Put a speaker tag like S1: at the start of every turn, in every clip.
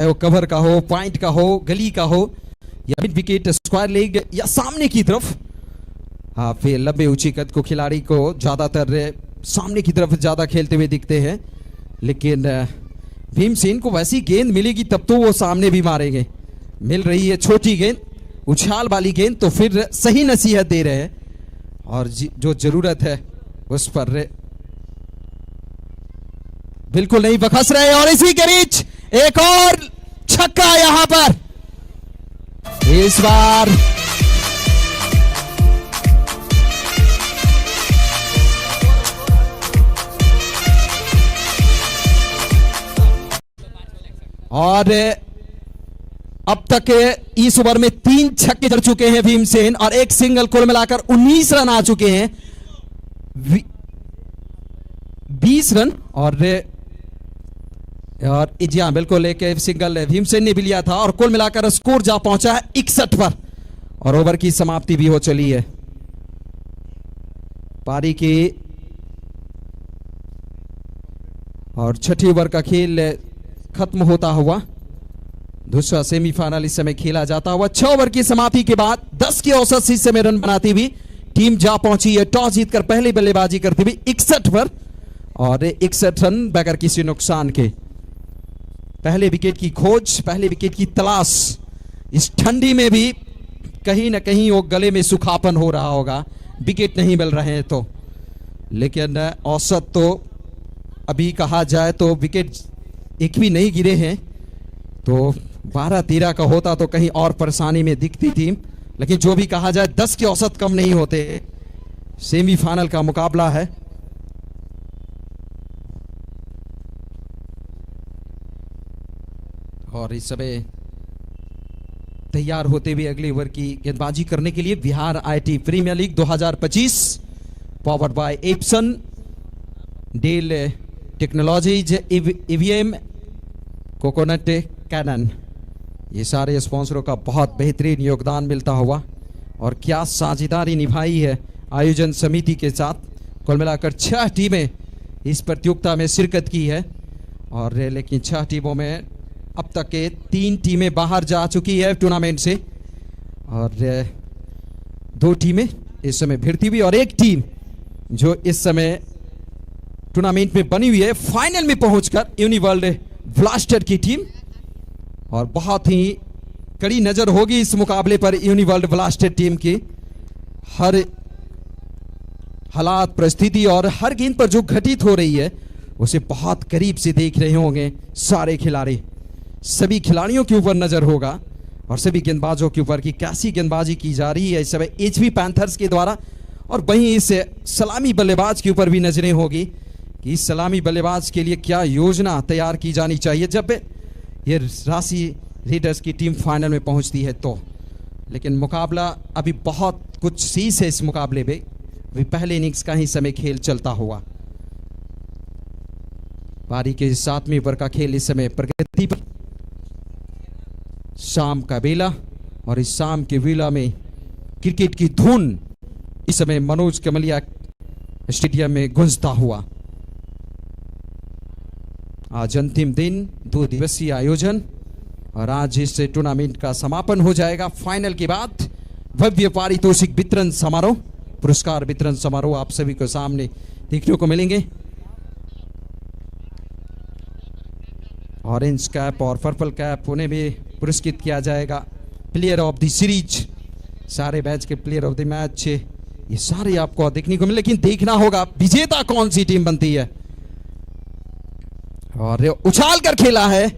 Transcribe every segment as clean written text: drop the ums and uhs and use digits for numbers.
S1: वो कवर का हो, पॉइंट का हो, गली का हो, या मिड विकेट, स्क्वायर लेग या सामने की तरफ। हाँ, फिर लंबे ऊंची कद को खिलाड़ी को ज्यादातर सामने की तरफ ज्यादा खेलते हुए दिखते हैं, लेकिन भीमसेन को वैसी गेंद मिलेगी तब तो वो सामने भी मारेंगे। मिल रही है छोटी गेंद, उछाल वाली गेंद, तो फिर सही नसीहत दे रहे हैं और जो जरूरत है उस पर बिल्कुल नहीं बखस रहे। और इसी के बीच एक और छक्का यहां पर, इस बार और अब तक इस ओवर में 3 छक्के जड़ चुके हैं भीमसेन और एक सिंगल, कुल मिलाकर 19 रन आ चुके हैं। 20 रन और जी हाँ बिल्कुल, एक सिंगल भीमसेन ने भी लिया था और कुल मिलाकर स्कोर जा पहुंचा है 61 पर और ओवर की समाप्ति भी हो चली है। पारी की और छठी ओवर का खेल खत्म होता हुआ दूसरा सेमीफाइनल इस समय खेला जाता हुआ। 6 ओवर की समाप्ति के बाद 10 के औसत से इस समय रन बनाती हुई टीम जा पहुंची है टॉस जीतकर पहले बल्लेबाजी करती हुई 61 पर और 61 रन बगैर किसी नुकसान के। पहले विकेट की खोज, पहले विकेट की तलाश, इस ठंडी में भी कहीं ना कहीं वो गले में सुखापन हो रहा होगा, विकेट नहीं मिल रहे हैं तो, लेकिन औसत तो अभी कहा जाए तो विकेट एक भी नहीं गिरे हैं, तो 12-13 का होता तो कहीं और परेशानी में दिखती टीम, लेकिन जो भी कहा जाए 10 के औसत कम नहीं होते। सेमीफाइनल का मुकाबला है और इस समय तैयार होते हुए अगले ओवर की गेंदबाजी करने के लिए Bihar IT premier league 2025 powered by Epson, Dell Technologies, EVM, coconut Canon, ये सारे स्पॉन्सरों का बहुत बेहतरीन योगदान मिलता हुआ और क्या साझेदारी निभाई है आयोजन समिति के साथ। कुल मिलाकर 6 टीमें इस प्रतियोगिता में शिरकत की है और लेकिन 6 टीमों में अब तक के 3 टीमें बाहर जा चुकी है टूर्नामेंट से और 2 टीमें इस समय भिड़ती हुई और एक टीम जो इस समय टूर्नामेंट में बनी हुई है फाइनल में पहुंचकर यूनिवर्ल्ड ब्लास्टर की टीम। और बहुत ही कड़ी नजर होगी इस मुकाबले पर यूनिवर्ल्ड ब्लास्टर टीम की। हर हालात, परिस्थिति और हर गेंद पर जो घटित हो रही है उसे बहुत करीब से देख रहे होंगे सारे खिलाड़ी। सभी खिलाड़ियों के ऊपर नजर होगा और सभी गेंदबाजों के ऊपर कि कैसी गेंदबाजी की जा रही है इस समय एचपी पैंथर्स के द्वारा। और वहीं इस सलामी बल्लेबाज के ऊपर भी नजरें होगी कि इस सलामी बल्लेबाज के लिए क्या योजना तैयार की जानी चाहिए जब ये राशि रेडर्स की टीम फाइनल में पहुंचती है तो। लेकिन मुकाबला अभी बहुत कुछ शीश है इस मुकाबले में, अभी पहले इनिंग्स का ही समय खेल चलता हुआ। पारी के 7वें ओवर का खेल इस समय प्रगति पर। शाम का बेला और इस शाम के बेला में क्रिकेट की धुन इस समय मनोज कमलिया स्टेडियम में गूंजता हुआ। आज अंतिम दिन 2 दिवसीय आयोजन और आज इस टूर्नामेंट का समापन हो जाएगा। फाइनल के बाद भव्य पारितोषिक वितरण समारोह, पुरस्कार वितरण समारोह आप सभी को सामने देखने को मिलेंगे। ऑरेंज कैप और पर्पल कैप उन्हें भी पुरस्कृत किया जाएगा। प्लेयर ऑफ द सीरीज, सारे मैच के प्लेयर ऑफ द मैच, ये सारे आपको देखने को मिले, लेकिन देखना होगा विजेता कौन सी टीम बनती है। और उछाल कर खेला है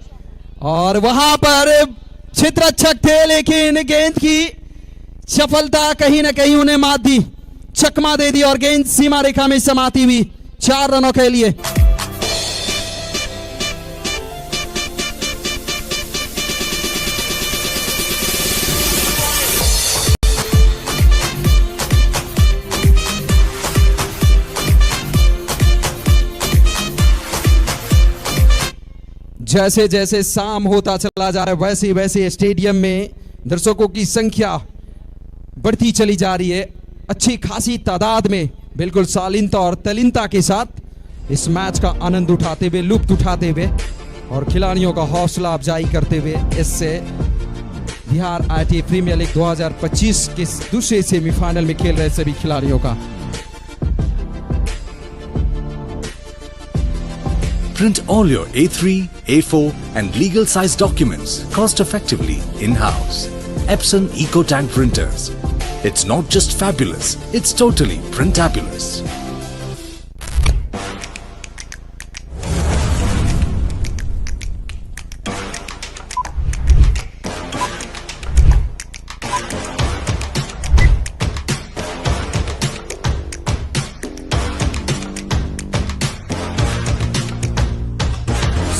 S1: और वहां पर क्षेत्ररक्षक थे लेकिन गेंद की सफलता कहीं ना कहीं उन्हें मात दी, चकमा दे दी और गेंद सीमा रेखा में समाती हुई 4 रनों के लिए। जैसे जैसे शाम होता चला जा रहा है वैसे वैसे स्टेडियम में दर्शकों की संख्या बढ़ती चली जा रही है, अच्छी खासी तादाद में, बिल्कुल शालीनता और तल्लीनता के साथ इस मैच का आनंद उठाते हुए, लुत्फ उठाते हुए। और खिलाड़ियों का हौसला अफजाई करते हुए इससे बिहार आईटी प्रीमियर लीग 2025 के दूसरे सेमीफाइनल में खेल रहे सभी खिलाड़ियों का।
S2: Print all your A3, A4 and legal size documents cost effectively in-house. Epson EcoTank printers. It's not just fabulous, it's totally printabulous.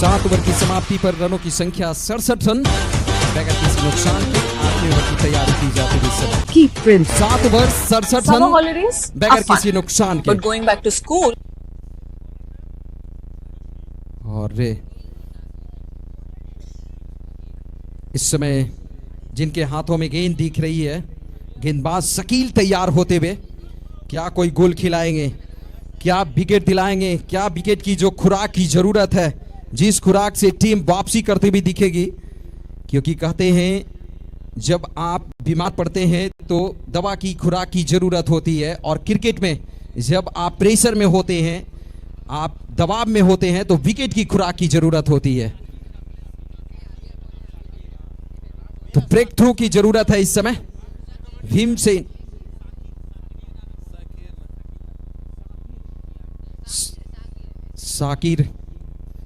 S1: सात ओवर की समाप्ति पर रनों की संख्या 67 रन, बगैर किसी नुकसान के 8वें ओवर की तैयारी की जाती है।
S3: Keep Print.
S1: 7 over 67
S3: Summer
S1: run
S3: holidays
S1: बगैर
S3: are fun,
S1: किसी नुकसान के।
S3: but going back to school.
S1: और इस समय जिनके हाथों में गेंद दिख रही है, गेंदबाज शकील तैयार होते हुए, क्या कोई गोल खिलाएंगे, क्या विकेट दिलाएंगे, क्या विकेट की जो खुराक की जरूरत है, जिस खुराक से टीम वापसी करते हुए दिखेगी। क्योंकि कहते हैं जब आप बीमार पड़ते हैं तो दवा की खुराक की जरूरत होती है, और क्रिकेट में जब आप प्रेशर में होते हैं, आप दबाव में होते हैं, तो विकेट की खुराक की जरूरत होती है। तो ब्रेक थ्रू की जरूरत है इस समय। भीमसेन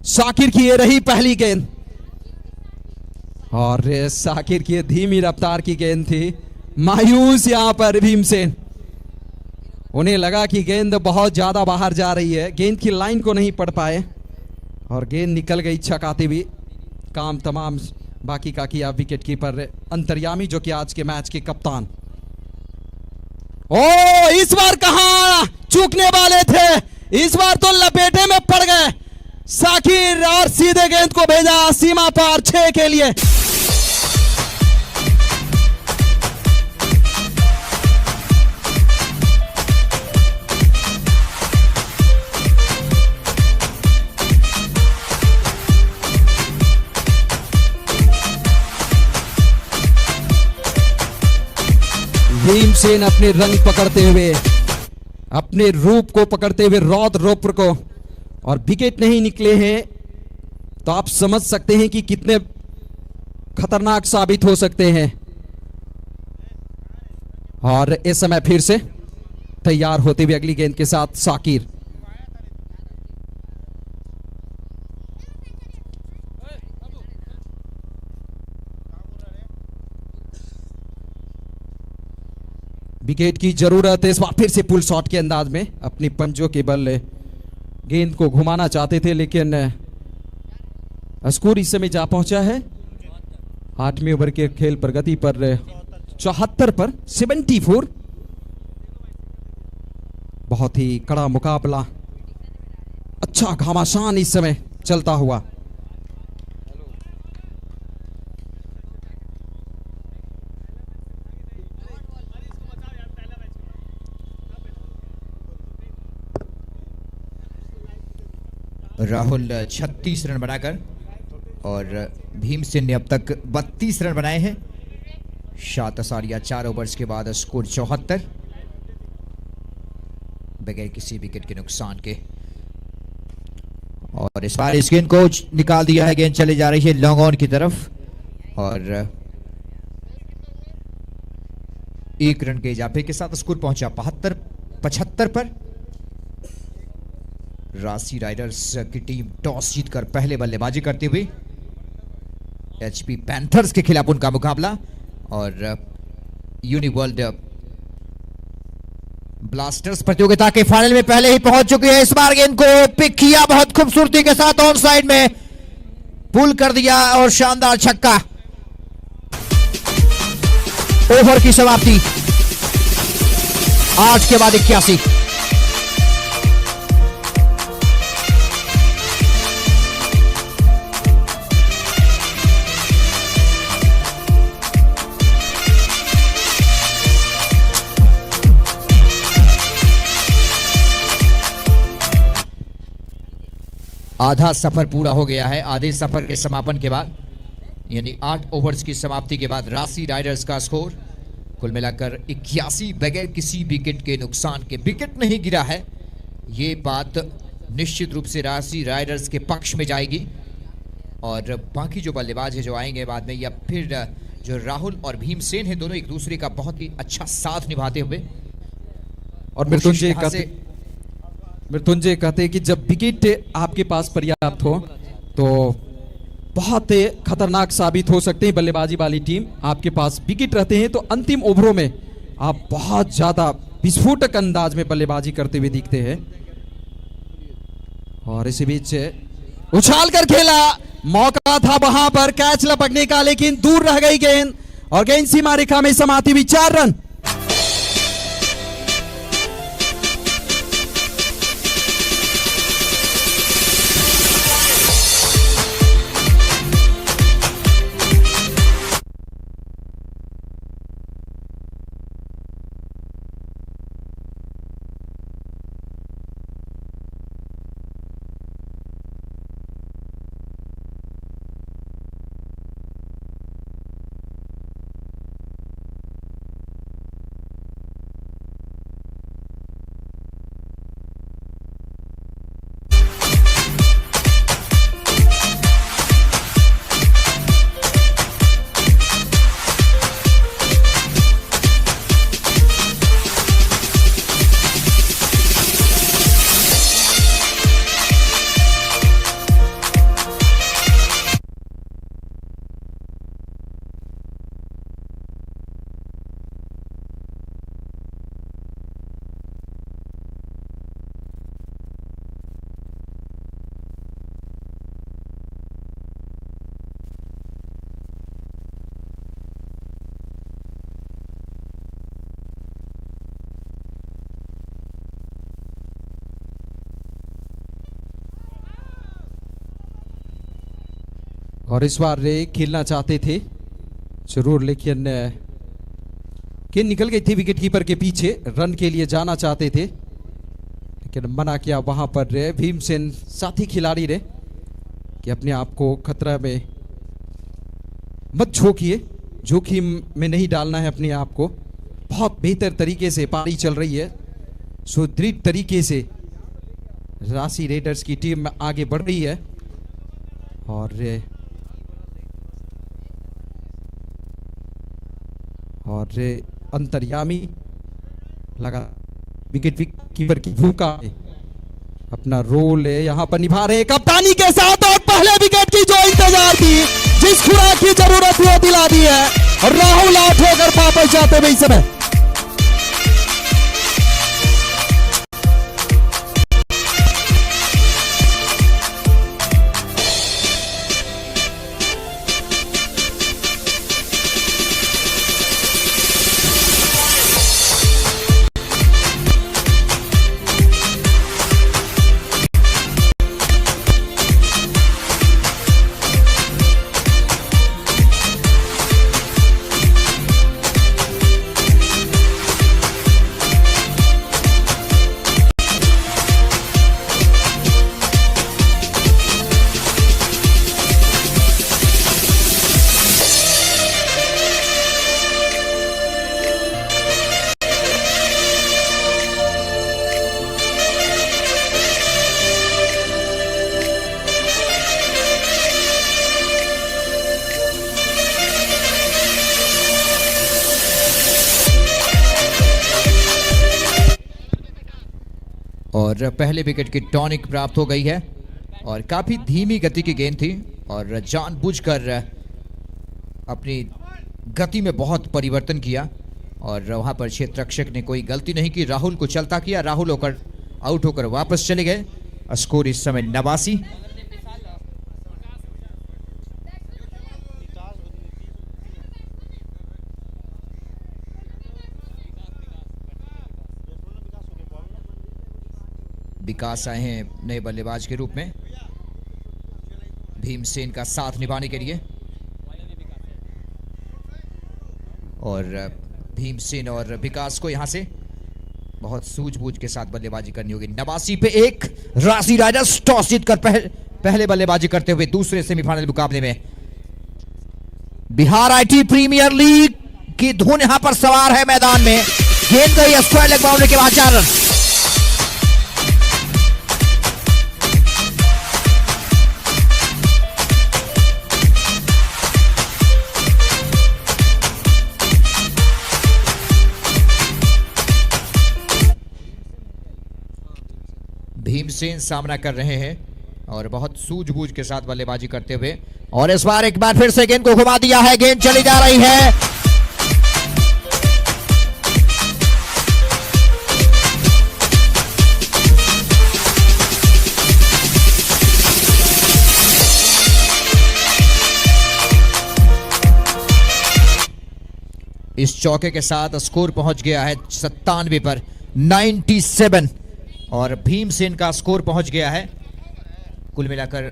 S1: साकिर की ये रही पहली गेंद, और साकिर की धीमी रफ्तार की गेंद थी। मायूस यहां पर भीमसेन, उन्हें लगा कि गेंद बहुत ज्यादा बाहर जा रही है, गेंद की लाइन को नहीं पढ़ पाए और गेंद निकल गई छकाते हुए। काम तमाम बाकी का किया विकेट कीपर अंतर्यामी, जो कि आज के मैच के कप्तान। ओ इस बार कहां चूकने वाले थे, इस बार तो लपेटे में पड़ गए साकिर और सीधे गेंद को भेजा सीमा पार 6 के लिए। भीमसेन अपने रंग पकड़ते हुए, अपने रूप को पकड़ते हुए रौद्र रौप्र को, और विकेट नहीं निकले हैं तो आप समझ सकते हैं कि कितने खतरनाक साबित हो सकते हैं। और इस समय फिर से तैयार होते हुए अगली गेंद के साथ साकिर। विकेट की जरूरत है इस बार फिर से पुल शॉट के अंदाज में, अपनी पंजों के बल गेंद को घुमाना चाहते थे, लेकिन स्कोर इस समय जा पहुंचा है 8वें ओवर के खेल प्रगति पर 74 पर 74। बहुत ही कड़ा मुकाबला, अच्छा घमासान इस समय चलता हुआ।
S4: राहुल 36 रन बनाकर, और भीमसेन ने अब तक 32 रन बनाए हैं। 4 ओवर्स के बाद स्कोर 74 बगैर किसी विकेट के नुकसान के। और इस बार इस गेंद को निकाल दिया है, गेंद चली जा रही है लॉन्ग ऑन की तरफ, और 1 रन के इजाफे के साथ स्कोर पहुंचा 75 पर। रांची राइडर्स की टीम टॉस जीतकर पहले बल्लेबाजी करते हुए, एचपी पैंथर्स के खिलाफ उनका मुकाबला, और यूनिवर्ल्ड ब्लास्टर्स प्रतियोगिता के फाइनल में पहले ही पहुंच चुकी है। इस बार गेंद को पिक किया बहुत खूबसूरती के साथ, ऑन साइड में पुल कर दिया और शानदार छक्का। ओवर की समाप्ति 8 के बाद 81। आधा सफर पूरा हो गया है। आधे सफर के समापन के बाद यानी 8 ओवर्स की समाप्ति के बाद राशि राइडर्स का स्कोर कुल मिलाकर 81 बगैर किसी विकेट के नुकसान के। विकेट नहीं गिरा है, ये बात निश्चित रूप से राशि राइडर्स के पक्ष में जाएगी। और बाकी जो बल्लेबाज है जो आएंगे बाद में, या फिर जो राहुल और भीमसेन है, दोनों एक दूसरे का बहुत ही अच्छा साथ निभाते हुए।
S1: और मृत्युंजय कहते हैं कि जब विकेट आपके पास पर्याप्त हो तो बहुत खतरनाक साबित हो सकते हैं बल्लेबाजी वाली टीम। आपके पास विकेट रहते हैं तो अंतिम ओवरों में आप बहुत ज्यादा विस्फोटक अंदाज में बल्लेबाजी करते हुए दिखते हैं। और इसी बीच उछाल कर खेला, मौका था वहां पर कैच लपकने का, लेकिन दूर रह गई गेंद और गेंद सीमा रेखा में समाती हुई। 4 रन। और इस बार रे खेलना चाहते थे जरूर, लेकिन गेंद निकल गई थी विकेट कीपर के पीछे। रन के लिए जाना चाहते थे लेकिन मना किया वहां पर रे भीमसेन साथी खिलाड़ी रे कि अपने आप को खतरा में मत झोंकिए, जोखिम में नहीं डालना है अपने आप को। बहुत बेहतर तरीके से पारी चल रही है, सुदृढ़ तरीके से राशि रेडर्स की टीम आगे बढ़ रही है। और अंतर्यामी लगा विकेट कीपर की भूमिका अपना रोल यहाँ पर निभा रहे कप्तानी के साथ। और पहले विकेट की जो इंतजार थी, जिस खुराक की जरूरत थी वो दिला दी है और राहुल आउट होकर वापस जाते हुए इस समय। और पहले विकेट की टॉनिक प्राप्त हो गई है और काफी धीमी गति की गेंद थी और जानबूझकर अपनी गति में बहुत परिवर्तन किया और वहां पर क्षेत्ररक्षक ने कोई गलती नहीं की, राहुल को चलता किया। राहुल होकर आउट होकर वापस चले गए। स्कोर इस समय 89। विकास आए हैं नए बल्लेबाज के रूप में भीमसेन का साथ निभाने के लिए और भीमसेन और विकास को यहां से बहुत सूझबूझ के साथ बल्लेबाजी करनी होगी। 89 पे 1 राशि राइडर्स टॉस जीतकर
S4: पहले बल्लेबाजी करते हुए दूसरे सेमीफाइनल मुकाबले में। बिहार आईटी प्रीमियर लीग की धुन यहां पर सवार है मैदान में। गेंद गई स्क्वायर लेग बाउंड्री के बाद 4 रन। भीमसेन सामना कर रहे हैं और बहुत सूझबूझ के साथ बल्लेबाजी करते हुए, और इस बार एक बार फिर से गेंद को घुमा दिया है। गेंद चली जा रही है। इस चौके के साथ स्कोर पहुंच गया है 97 पर 97, और भीमसेन का स्कोर पहुंच गया है कुल मिलाकर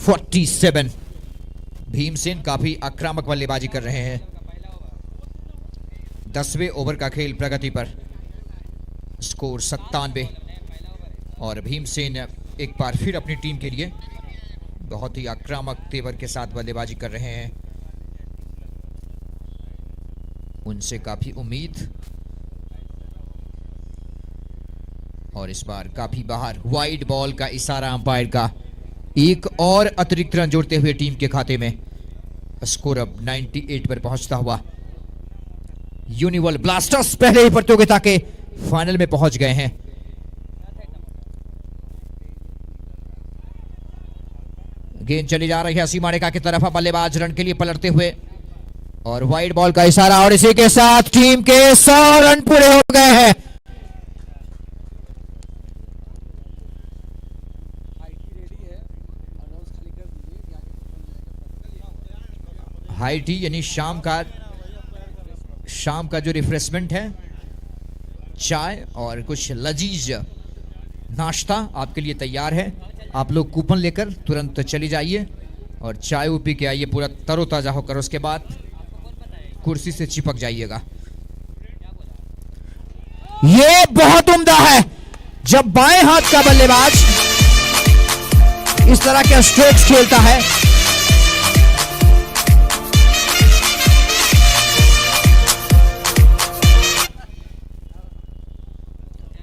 S4: 47। भीमसेन काफी आक्रामक बल्लेबाजी कर रहे हैं। 10वें ओवर का खेल प्रगति पर, स्कोर 97, और भीमसेन एक बार फिर अपनी टीम के लिए बहुत ही आक्रामक तेवर के साथ बल्लेबाजी कर रहे हैं। उनसे काफी उम्मीद, और इस बार काफी बाहर वाइड बॉल का इशारा अंपायर का। एक और अतिरिक्त रन जोड़ते हुए टीम के खाते में, स्कोर अब 98 पर पहुंचता हुआ। यूनिवर्सल ब्लास्टर्स पहले ही प्रतियोगिता के फाइनल में पहुंच गए हैं। गेंद चली जा रही है सीमा रेखा की तरफ। बल्लेबाज रन के लिए पलटते हुए, और वाइड बॉल का इशारा, और इसी के साथ टीम के 100 रन पूरे हो गए हैं। हाई टी यानी शाम का जो रिफ्रेशमेंट है, चाय और कुछ लजीज नाश्ता आपके लिए तैयार है। आप लोग कूपन लेकर तुरंत चली जाइए और चाय पी के आइए, पूरा तरोताजा होकर। उसके बाद कुर्सी से चिपक जाइएगा। ये बहुत उम्दा है जब बाएं हाथ का बल्लेबाज इस तरह के स्ट्रोक्स खेलता है।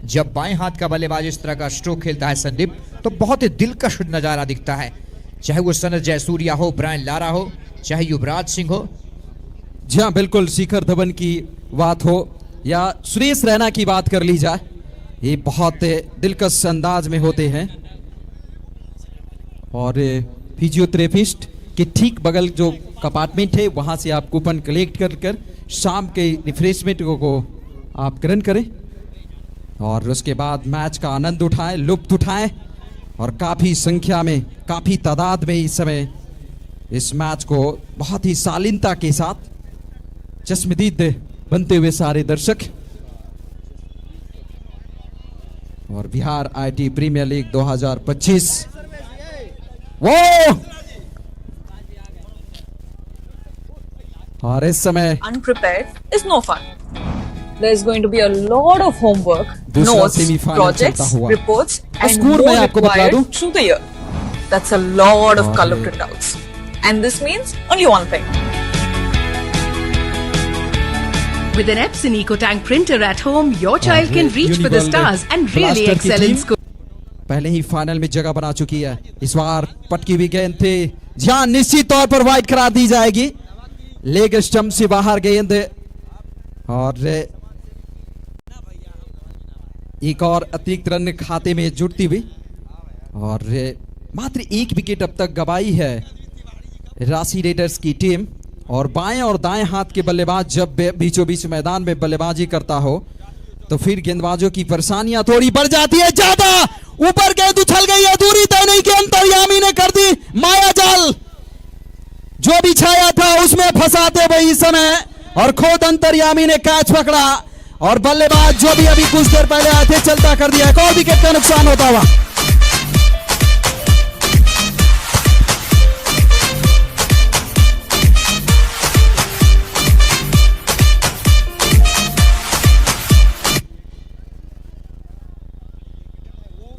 S4: जब बाएं हाथ का बल्लेबाज इस तरह का स्ट्रोक खेलता है संदीप, तो बहुत ही दिलकश नजारा दिखता है। चाहे वो सनत जयसूर्या हो, ब्रायन लारा हो, चाहे युवराज सिंह हो।
S1: जी हाँ, बिल्कुल। शिखर धवन की बात हो या सुरेश रैना की बात कर ली जाए, ये बहुत दिलकश अंदाज में होते हैं। और फिजियोथेरेपिस्ट के ठीक बगल जो कंपार्टमेंट है, वहां से आप कूपन कलेक्ट कर शाम के रिफ्रेशमेंट को आप ग्रहण करें, और उसके बाद मैच का आनंद उठाएं, लुत्फ उठाएं। और काफ़ी संख्या में, काफ़ी तादाद में इस समय इस मैच को बहुत ही शालीनता के साथ चश्मदीद बनते हुए सारे दर्शक। और बिहार आईटी प्रीमियर लीग 2025 वो, और इस समय
S3: unprepared is no fun. There is going to be a lot of homework,
S1: दूसरा
S3: notes,
S1: सेमीफाइनल
S3: projects,
S1: चलता हुआ।
S3: reports, and
S1: स्कोर
S3: more
S1: मैं आपको बता दूं।
S3: required through the year. That's a lot of
S1: और
S3: color printouts. And this means only one thing.
S5: With an Epson EcoTank printer at home, your child can reach for the stars and really
S1: blaster की
S5: excel in
S1: team
S5: school.
S1: पहले ही final में जगह बना चुकी है। इस बार पटकी हुई गेंद थी, जहां निश्चित तौर पर वाइड करार दी जाएगी। लेग स्टंप से बाहर गेंद, और एक और अतिरिक्त रन खाते में जुड़ती हुई, और मात्र एक विकेट अब तक गंवाई है रांची रेडर्स की टीम। और बाएं और दाएं हाथ के बल्लेबाज जब बीचों बीच मैदान में बल्लेबाजी करता हो, तो फिर गेंदबाजों की परेशानियां थोड़ी बढ़ जाती है। ज्यादा ऊपर गेंद उछल गई है, दूरी तय नहीं की, अंतर्यामी ने कर दी माया जाल। जो बिछाया था उसमें फंसाते हुए इस समय, और खुद अंतर्यामी ने कैच पकड़ा, और बल्लेबाज जो भी अभी कुछ देर पहले आए थे चलता कर दिया। एक और विकेट का नुकसान होता हुआ।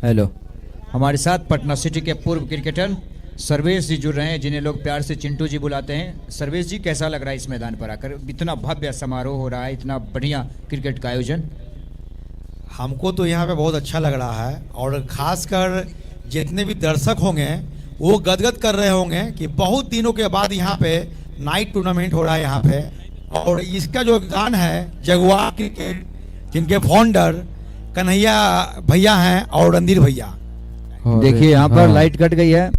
S4: हेलो, हमारे साथ पटना सिटी के पूर्व क्रिकेटर सर्वेश जी जुड़ रहे हैं, जिन्हें लोग प्यार से चिंटू जी बुलाते हैं। सर्वेश जी, कैसा लग रहा है इस मैदान पर आकर? इतना भव्य समारोह हो रहा है, इतना बढ़िया क्रिकेट का आयोजन।
S6: हमको तो यहाँ पे बहुत अच्छा लग रहा है, और ख़ासकर जितने भी दर्शक होंगे वो गदगद कर रहे होंगे कि बहुत दिनों के बाद यहाँ पे नाइट टूर्नामेंट हो रहा है यहाँ पे। और इसका जो योगदान है जगुआर क्रिकेट, जिनके फाउंडर कन्हैया भैया हैं और रणधीर भैया।
S4: देखिए यहाँ पर लाइट कट गई है।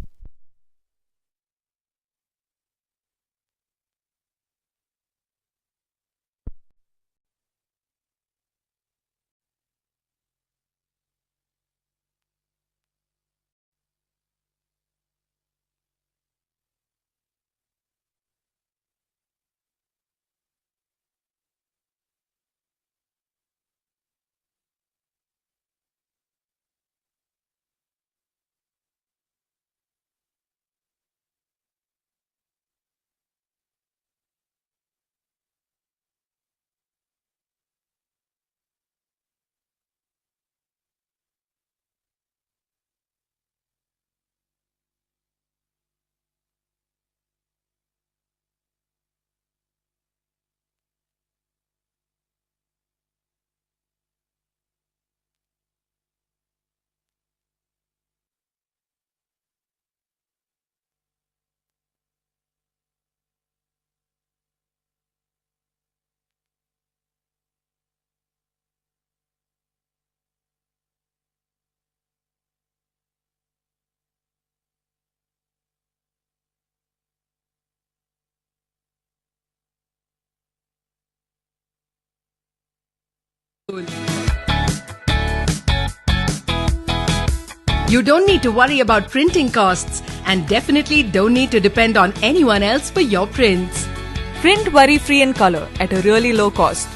S5: You don't need to worry about printing costs and definitely don't need to depend on anyone else for your prints.
S3: Print worry-free in color at a really low cost.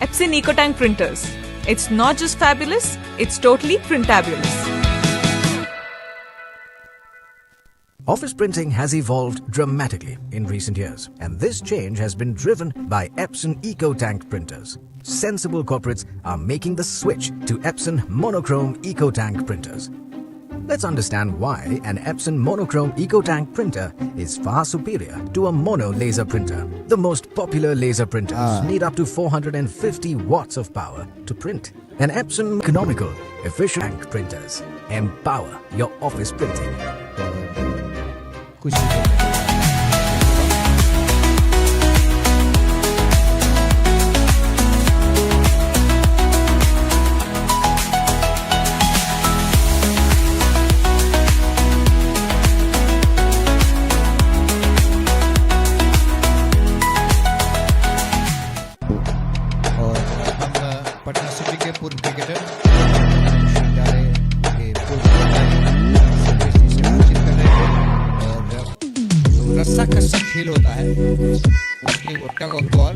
S3: Epson EcoTank printers. It's not just fabulous, it's totally printabulous.
S7: Office printing has evolved dramatically in recent years, and this change has been driven by Epson EcoTank printers. Sensible corporates are making the switch to Epson monochrome EcoTank printers. Let's understand why an Epson monochrome EcoTank printer is far superior to a mono laser printer. The most popular laser printers need up to 450 watts of power to print. An Epson economical, efficient printers empower your office printing.
S4: Patna city के पूर्व cricketer के पूर्व सर्वेश जी से बातचीत कर रहे हैं। और रस्सा कस्सा खेल होता है, उसकी वो टग ऑफ वॉर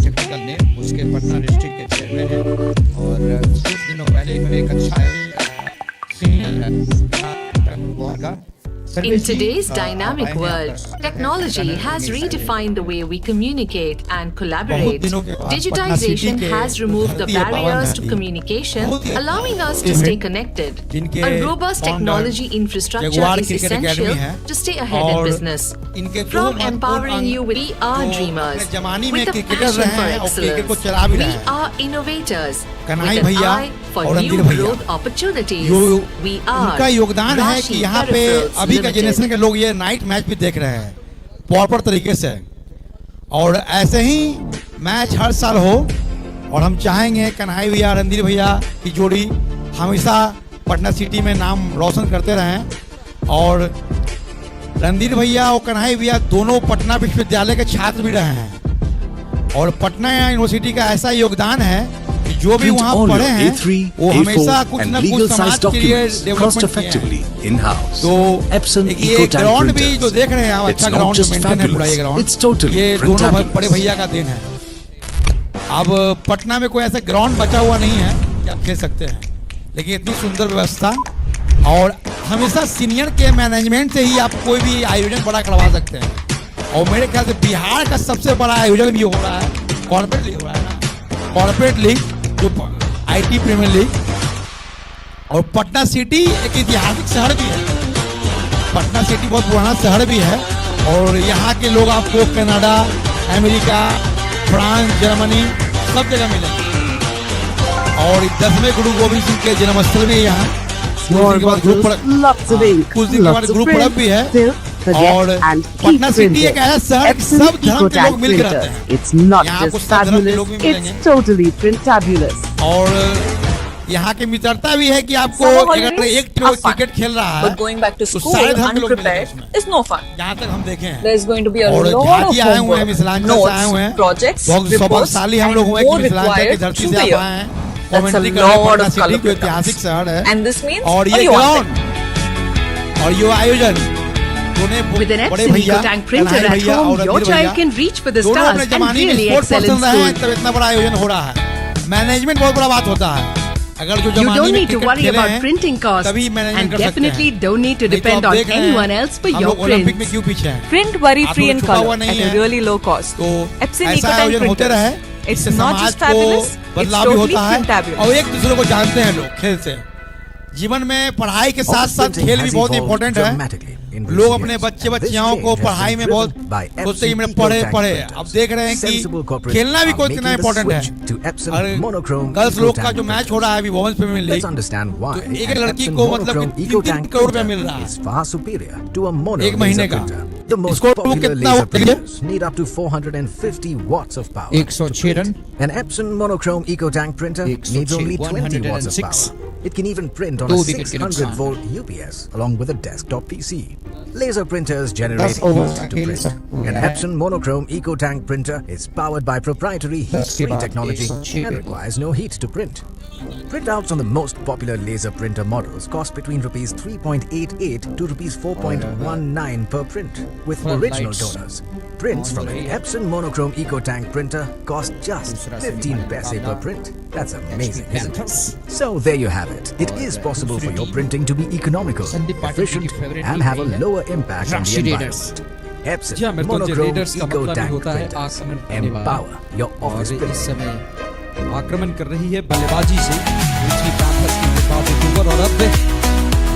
S4: टेक्निकल ने उसके पटना डिस्ट्रिक्ट के चेयरमैन हैं। और कुछ दिनों पहले इन्होंने एक अच्छा टग वॉर का
S8: In today's dynamic world, technology has redefined the way we communicate and collaborate. Digitization has removed the barriers to communication, allowing us to stay connected. A robust technology infrastructure is essential to stay ahead in business. From empowering you with We Are Dreamers, with a passion for excellence, we are innovators with an eye for new growth opportunities. We are
S6: उनका योगदान है कि यहाँ पे अभी का generation के लोग ये नाइट मैच भी देख रहे हैं प्रॉपर तरीके से, और ऐसे ही मैच हर साल हो। और हम चाहेंगे कन्हैया भैया रणधीर भैया की जोड़ी हमेशा पटना सिटी में नाम रोशन करते रहें। और रणधीर भैया और कन्हैया भैया दोनों पटना विश्वविद्यालय के छात्र भी रहे हैं, और पटना यूनिवर्सिटी का ऐसा योगदान है कि जो भी वहाँ पढ़े हैं वो हमेशा कुछ न कुछ समाज के लिए डेवलपमेंट
S2: in-house.
S6: तो ये ग्राउंड भी जो देख रहे हैं आप, अच्छा ग्राउंड मेंटेन है पूरा ये ग्राउंड, ये दोनों बड़े भैया का देन है। अब पटना में कोई ऐसा ग्राउंड बचा हुआ नहीं है कि आप खेल सकते हैं, लेकिन इतनी सुंदर व्यवस्था, और हमेशा सीनियर के मैनेजमेंट से ही आप कोई भी आयोजन बड़ा करवा सकते हैं। और मेरे ख्याल से बिहार का सबसे बड़ा आयोजन भी हो रहा है, कॉर्पोरेट लीग हो रहा है ना, कॉर्पोरेट लीग जो IT प्रीमियर लीग। और पटना सिटी एक ऐतिहासिक शहर भी है, पटना सिटी बहुत पुराना शहर भी है, और यहाँ के लोग आपको कनाडा, अमेरिका, फ्रांस, जर्मनी सब जगह मिलेंगे। और 10वें गुरु गोविंद सिंह के जन्मस्थल भी है यहाँ, कुछ दिन के बाद ग्रुप पर्व भी है। और पटना सिटी एक ऐसा शहर सब धर्म के लोग मिलकर रहते हैं,
S9: It's not
S6: यहाँ आपको
S9: just
S6: सब धर्म के
S9: fabulous,
S6: लोग भी मिलेंगे।
S9: it's totally fantabulous.
S6: और यहाँ की मित्रता भी है कि आपको
S3: Summer
S6: अगर
S3: holidays
S6: एक
S3: are fun,
S6: क्रिकेट खेल रहा है
S3: but going back to
S6: तो
S3: school
S6: सारे धर्म के लोग मिलेंगे
S3: unprepared
S6: उसमें,
S3: is no fun.
S6: जहाँ तक हम देखे हैं।
S3: There's going to be a
S6: और
S3: lot of
S6: झांकी आए हुए हैं,
S3: homework,
S6: मिथिलांचल से आए हुए हैं,
S3: notes, projects,
S6: बहुत
S3: reports,
S6: सौभाग्यशाली हम लोग
S3: and
S6: हुए कि
S3: more
S6: मिथिलांचल की
S3: required
S6: धरती
S3: through
S6: से
S3: the
S6: आप
S3: year.
S6: आए हैं,
S3: That's a
S6: कमेंट्री कर रहे हैं
S3: lot
S6: पटना
S3: of
S6: सिटी जो
S3: colourful
S6: ऐतिहासिक
S3: dance.
S6: शहर है।
S3: And this means
S6: और ये
S3: only one
S6: ग्राउंड
S3: thing.
S6: और ये आयोजन
S5: With an
S6: बड़े
S5: Epson
S6: भैया,
S5: EcoTank printer
S6: कन्हैया
S5: at
S6: भैया
S5: home,
S6: और
S5: your
S6: रणधीर
S5: child
S6: भैया
S5: can reach for the
S6: दोनों
S5: stars
S6: अपने
S5: and
S6: जमाने में
S5: really
S6: sports
S5: excel in
S6: person रहे हैं,
S5: school.
S6: तब इतना बड़ा आयोजन हो रहा है। मैनेजमेंट बहुत बड़ा बात होता है। अगर जो
S5: You
S6: जमाने
S5: don't
S6: में
S5: need to
S6: क्रिकेट
S5: worry
S6: खेले
S5: about
S6: हैं,
S5: printing costs
S6: तभी मैनेजमेंट
S5: and
S6: कर सकते
S5: definitely
S6: हैं।
S5: don't need to
S6: नहीं तो
S5: depend
S6: आप
S5: on
S6: देख रहे हैं,
S5: anyone else for
S6: हम
S5: your
S6: लोग ओलंपिक में
S5: prints.
S6: क्यों पीछे हैं?
S3: Print worry
S6: आप
S3: free
S6: लोग
S3: in
S6: छुपा हुआ
S3: color
S6: नहीं
S3: at a
S6: है।
S3: really low cost.
S6: तो
S3: Epson
S6: ऐसा
S3: EcoTank
S6: आयोजन होते रहे,
S3: printers. It's
S6: इससे
S3: not
S6: समाज
S3: just
S6: को
S3: fabulous, it's
S6: बदलाव भी
S3: totally
S6: होता है
S3: fantabulous.
S6: और एक दूसरे को जानते हैं लोग खेल से। जीवन में पढ़ाई के साथ
S7: Office
S6: साथ
S7: printing
S6: खेल भी
S7: has
S6: बहुत
S7: evolved
S6: इम्पोर्टेंट है।
S7: dramatically in
S6: लोग
S7: recent
S6: अपने
S7: years,
S6: बच्चे
S7: and this
S6: बच्चियों को
S7: change has
S6: पढ़ाई
S7: been
S6: में बहुत
S7: driven by
S6: सोचते हैं कि
S7: Epson
S6: मैंने पढ़े
S7: EcoTank
S6: पढ़े।
S7: printers.
S6: अब देख रहे हैं कि
S7: Sensible corporates
S6: खेलना भी
S7: are
S6: कोई
S7: making
S6: कितना
S7: the
S6: इम्पोर्टेंट
S7: switch
S6: है।
S7: to Epson
S6: और
S7: monochrome
S6: गर्ल्स लोग का
S7: EcoTank
S6: जो मैच
S7: printers.
S6: हो रहा है अभी women's premier
S7: Let's
S6: league,
S7: understand why
S6: तो एक
S7: an
S6: लड़की
S7: Epson
S6: को मतलब
S7: monochrome
S6: कि 3
S7: EcoTank
S6: करोड़ रुपया मिल
S7: printer
S6: रहा
S7: is
S6: है
S7: far superior to a mono
S6: एक महीने
S7: laser
S6: का।
S7: printer. The most
S6: इसको वो
S7: popular
S6: कितना
S7: laser
S6: वो करिए?
S7: printers need up to 450 watts of power.
S4: 106 run.
S7: An Epson monochrome EcoTank printer
S4: 106,
S7: needs only 20 watts of
S4: 106.
S7: power. It can even print on
S4: दो
S7: a
S4: wicket के
S7: 600
S4: नुकसान।
S7: volt UPS along with a desktop PC. Laser printers generate
S4: That's over.
S7: heat to print. An Epson monochrome EcoTank printer is powered by proprietary heat-free
S4: बाद
S7: technology
S4: 106
S7: and requires no heat to print. Printouts on the most popular laser printer models cost between rupees 3.88 to rupees 4.19 per print, with
S4: For
S7: original
S4: lights.
S7: donors. Prints from an Epson monochrome EcoTank printer cost just 15 paise per print. That's amazing, isn't it? So there you have it. It is possible for your printing to be economical, efficient, and have a lower impact on the
S4: Rashi Raiders.
S7: environment. Epson
S1: जी हाँ, मेरे को
S7: monochrome
S1: readers का मतलब ही
S7: EcoTank
S1: होता है
S7: printers.
S1: आक्रमण करने वाला।
S7: Empower your
S1: और
S7: office
S1: इस
S7: printing.
S1: समय आक्रमण कर रही है बल्लेबाजी से दूसरी पैंथर्स की गेंदबाज ऊपर, और अब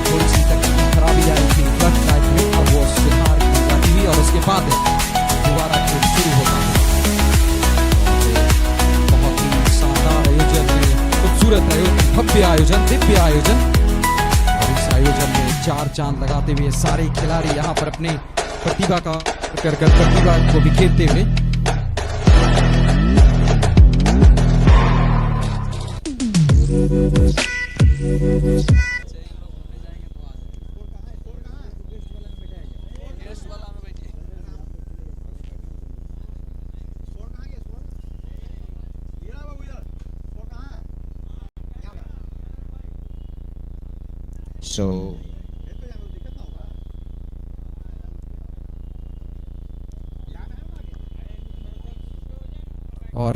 S1: थोड़ी सी तकनीकी खराबी आई थी फ्रंट लाइन में, अब वो सुधार की जाती हुई और उसके बाद दोबारा खेल शुरू होता है। बहुत ही शानदार आयोजन, खूबसूरत आयोजन, भव्य आयोजन, दिव्य आयोजन, और इस आयोजन में 4 चांद लगाते हुए सारे खिलाड़ी यहाँ पर अपने प्रतिभा का कर प्रतिभा को बिखेरते हुए
S4: So
S1: और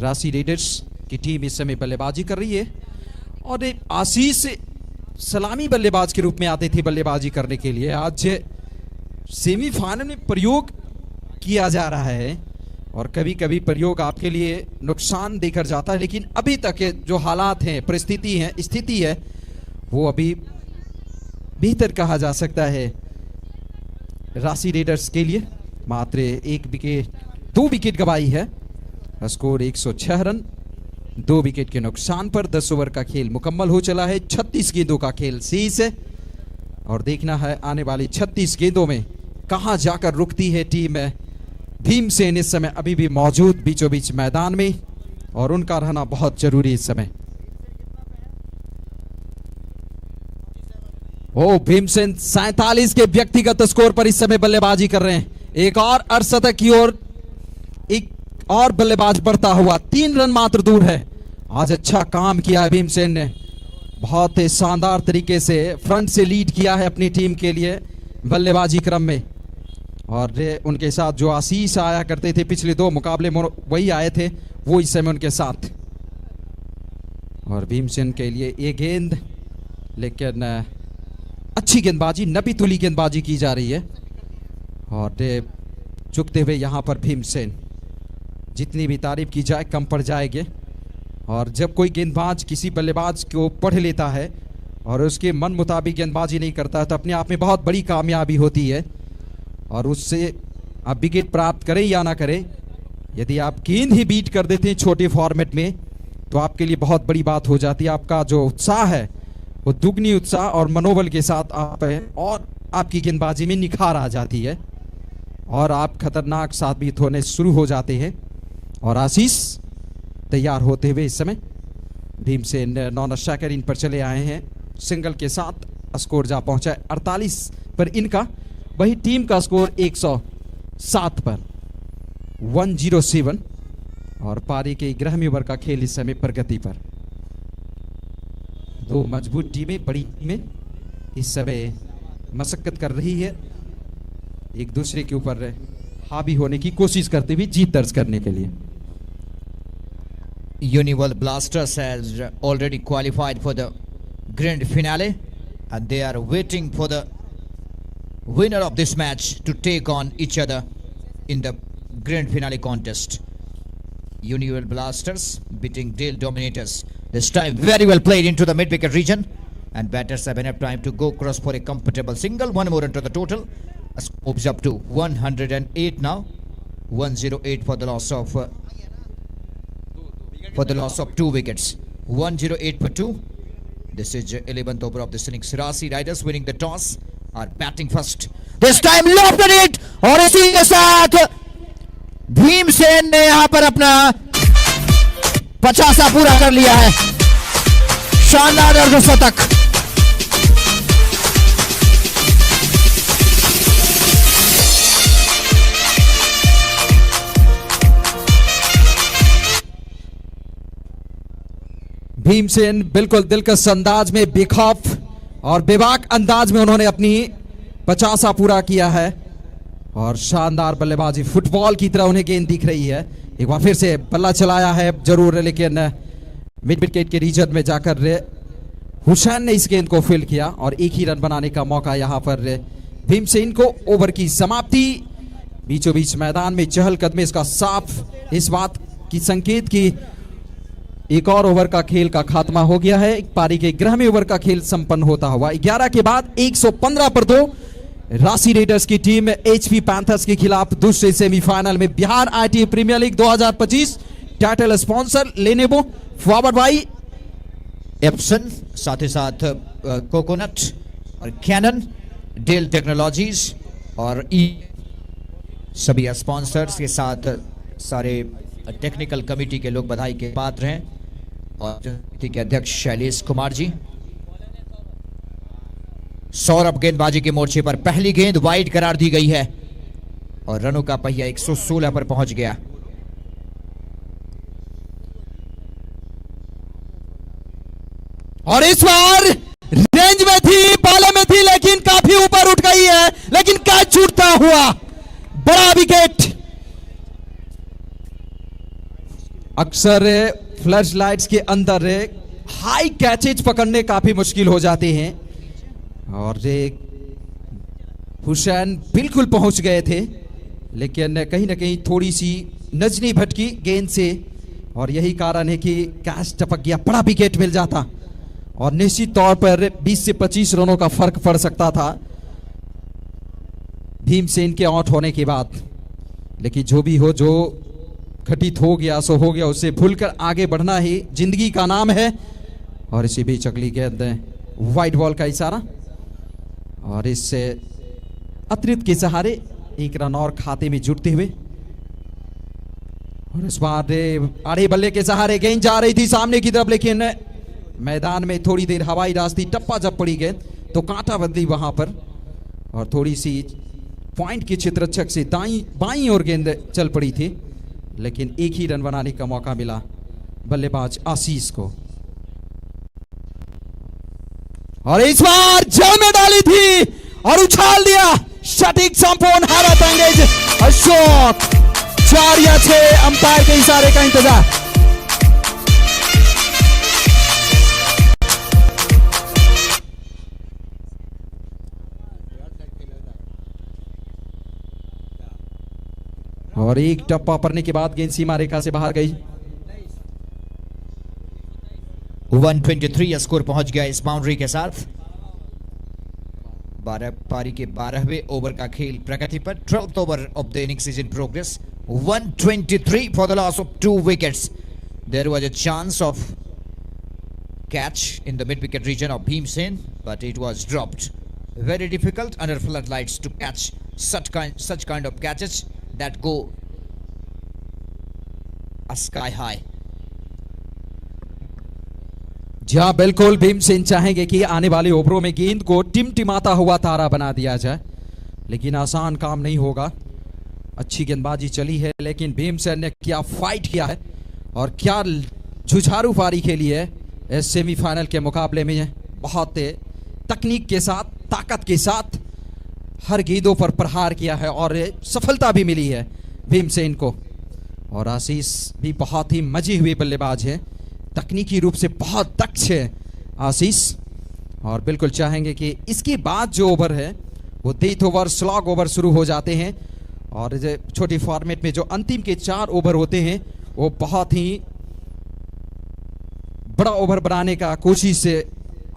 S1: राशि रेडर्स की टीम इस समय बल्लेबाजी कर रही है, और आशीष सलामी बल्लेबाज के रूप में आते थे बल्लेबाजी करने के लिए। आज सेमीफाइनल में प्रयोग किया जा रहा है, और कभी कभी प्रयोग आपके लिए नुकसान देकर जाता है, लेकिन अभी तक जो हालात हैं, परिस्थिति है, स्थिति है, वो अभी बेहतर कहा जा सकता है राशि रेडर्स के लिए। मात्र 2 विकेट गंवाई है, स्कोर 106 रन, 2 विकेट के नुकसान पर 10 ओवर का खेल मुकम्मल हो चला है। 36 गेंदों का खेल शेष है, और देखना है आने वाली 36 गेंदों में कहां जाकर रुकती है टीम भीमसेन। इस समय अभी भी मौजूद बीचों बीच मैदान में, और उनका रहना बहुत जरूरी इस समय। ओ भीमसेन 47 के व्यक्तिगत स्कोर पर इस समय बल्लेबाजी कर रहे हैं। एक और अर्धशतक की ओर एक और बल्लेबाज बढ़ता हुआ 3 रन मात्र दूर है। आज अच्छा काम किया है भीमसेन ने, बहुत ही शानदार तरीके से फ्रंट से लीड किया है अपनी टीम के लिए बल्लेबाजी क्रम में। और उनके साथ जो आशीष आया करते थे पिछले 2 मुकाबले में वही आए थे, वो इस समय उनके साथ। और भीमसेन के लिए ये गेंद, लेकिन अच्छी गेंदबाजी, नबी तुली गेंदबाजी की जा रही है। और चुकते हुए यहाँ पर भीमसेन, जितनी भी तारीफ की जाए कम पड़ जाएगी। और जब कोई गेंदबाज किसी बल्लेबाज को पढ़ लेता है और उसके मन मुताबिक गेंदबाजी नहीं करता है, तो अपने आप में बहुत बड़ी कामयाबी होती है। और उससे आप विकेट प्राप्त करें या ना करें, यदि आप गेंद ही बीट कर देते हैं छोटे फॉर्मेट में, तो आपके लिए बहुत बड़ी बात हो जाती है। आपका जो उत्साह है वो दुगनी उत्साह और मनोबल के साथ आप है, और आपकी गेंदबाजी में निखार आ जाती है और आप खतरनाक साबित होने शुरू हो जाते हैं। और आशीष तैयार होते हुए इस समय भीमसेन नौ कर इन पर चले आए हैं। सिंगल के साथ स्कोर जा पहुंचा है 48 पर इनका, वही टीम का स्कोर 107 पर 107। और पारी के 11वें ओवर का खेल इस समय प्रगति पर। 2 मजबूत टीमें, बड़ी टीमें इस समय मशक्कत कर रही है, एक दूसरे के ऊपर हावी होने की कोशिश करते हुए जीत दर्ज करने के लिए।
S4: Universal Blasters has already qualified for the grand finale and they are waiting for the winner of this match to take on each other in the grand finale contest. Universal Blasters beating Dale Dominators. This time very well played into the mid-wicket region and batters have enough time to go cross for a comfortable single. One more into the total. Moves up to 108 now. 108 for the loss of 2 wickets. 108 for 2. This is 11th over of this innings. Rasi Riders winning the toss are batting first. This time lofted it और इसी के साथ भीमसेन ने यहां पर अपना 50 पूरा कर लिया है। शानदार अर्धशतक।
S1: भीमसेन बिल्कुल दिलकश अंदाज में, बेखौफ और बेबाक अंदाज में उन्होंने अपनी 50 पूरा किया है। और शानदार बल्लेबाजी, फुटबॉल की तरह उन्हें गेंद दिख रही है। एक बार फिर से बल्ला चलाया है जरूर, लेकिन मिड विकेट के रीजन में जाकर हुसैन ने इस गेंद को फील्ड किया और एक ही रन बनाने का मौका यहां पर भीमसेन को। ओवर की समाप्ति, बीचों बीच मैदान में चहलकदमी, इसका साफ इस बात की संकेत की एक और ओवर का खेल का खात्मा हो गया है। पारी के 11वें ओवर का खेल संपन्न होता हुआ 11 के बाद 115 पर 2 राशि रेडर्स की टीम एचपी पैंथर्स के खिलाफ दूसरे सेमीफाइनल में Bihar IT premier league 2025 title sponsor Lenovo, forward by
S4: Epson, साथ ही साथ कोकोनट और कैनन, डेल टेक्नोलॉजीज और सभी स्पॉन्सर्स के साथ सारे टेक्निकल कमेटी के लोग बधाई के पात्र हैं। और समिति के अध्यक्ष शैलेश कुमार जी। सौरभ गेंदबाजी के मोर्चे पर पहली गेंद वाइड करार दी गई है और रनों का पहिया 116 पर पहुंच गया।
S1: और इस बार रेंज में थी, पाले में थी, लेकिन काफी ऊपर उठ गई है, लेकिन कैच छूटता हुआ बड़ा विकेट। अक्सर फ्लैश लाइट्स के अंदर हाई कैचेज पकड़ने काफी मुश्किल हो जाते हैं और हुसैन बिल्कुल पहुंच गए थे, लेकिन कहीं ना कहीं थोड़ी सी नजनी भटकी गेंद से और यही कारण है कि कैच टपक गया। बड़ा विकेट मिल जाता और निश्चित तौर पर 20 से 25 रनों का फर्क पड़ सकता था भीमसेन के आउट होने के बाद। लेकिन जो भी हो, जो घटित हो गया सो हो गया, उससे भूलकर आगे बढ़ना ही जिंदगी का नाम है। और इसी बीच अगली गेंद वाइड बॉल का इशारा और इससे अतिरिक्त के सहारे एक रन और खाते में जुटते हुए। और इस बार आड़े बल्ले के सहारे गेंद जा रही थी सामने की तरफ, लेकिन मैदान में थोड़ी देर हवाई रास्ती टप्पा जब पड़ी गेंद तो कांटा बदली वहां पर और थोड़ी सी पॉइंट के क्षेत्ररक्षक से बाईं ओर गेंद चल पड़ी थी, लेकिन एक ही रन बनाने का मौका मिला बल्लेबाज आशीष को। और इस बार जड़ में डाली थी और उछाल दिया सटीक संपूर्ण हालत अंग्रेज अशोक 4 या 6 अंपायर के इशारे का इंतजार। और एक टप्पा पड़ने के बाद गेंद सीमा रेखा से बाहर गई।
S4: 123 स्कोर पहुंच गया इस बाउंड्री के साथ। 12 पारी के 12वें ओवर का खेल प्रगति पर। 12th over of the innings is in progress. 123 for the loss of 2 wickets. There was a chance of catch in the mid wicket region of Bhimsen, but it was dropped. Very difficult under floodlights to catch such kind of catches that go a sky high.
S1: जी हाँ, बिल्कुल भीमसेन चाहेंगे कि आने वाले ओवरों में गेंद को टिमटिमाता हुआ तारा बना दिया जाए, लेकिन आसान काम नहीं होगा। अच्छी गेंदबाजी चली है, लेकिन भीमसेन ने क्या फाइट किया है और क्या जुझारू पारी खेली है इस सेमीफाइनल के मुकाबले में। बहुत तकनीक के साथ, ताकत के साथ हर गेंदों पर प्रहार किया है और सफलता भी मिली है भीमसेन को। और आशीष भी बहुत ही मजे हुए बल्लेबाज है, तकनीकी रूप से बहुत दक्ष है आशीष। और बिल्कुल चाहेंगे कि इसके बाद जो ओवर है वो डेथ ओवर, स्लॉग ओवर शुरू हो जाते हैं। और छोटी फॉर्मेट में जो अंतिम के 4 ओवर होते हैं वो बहुत ही बड़ा ओवर बनाने का कोशिश से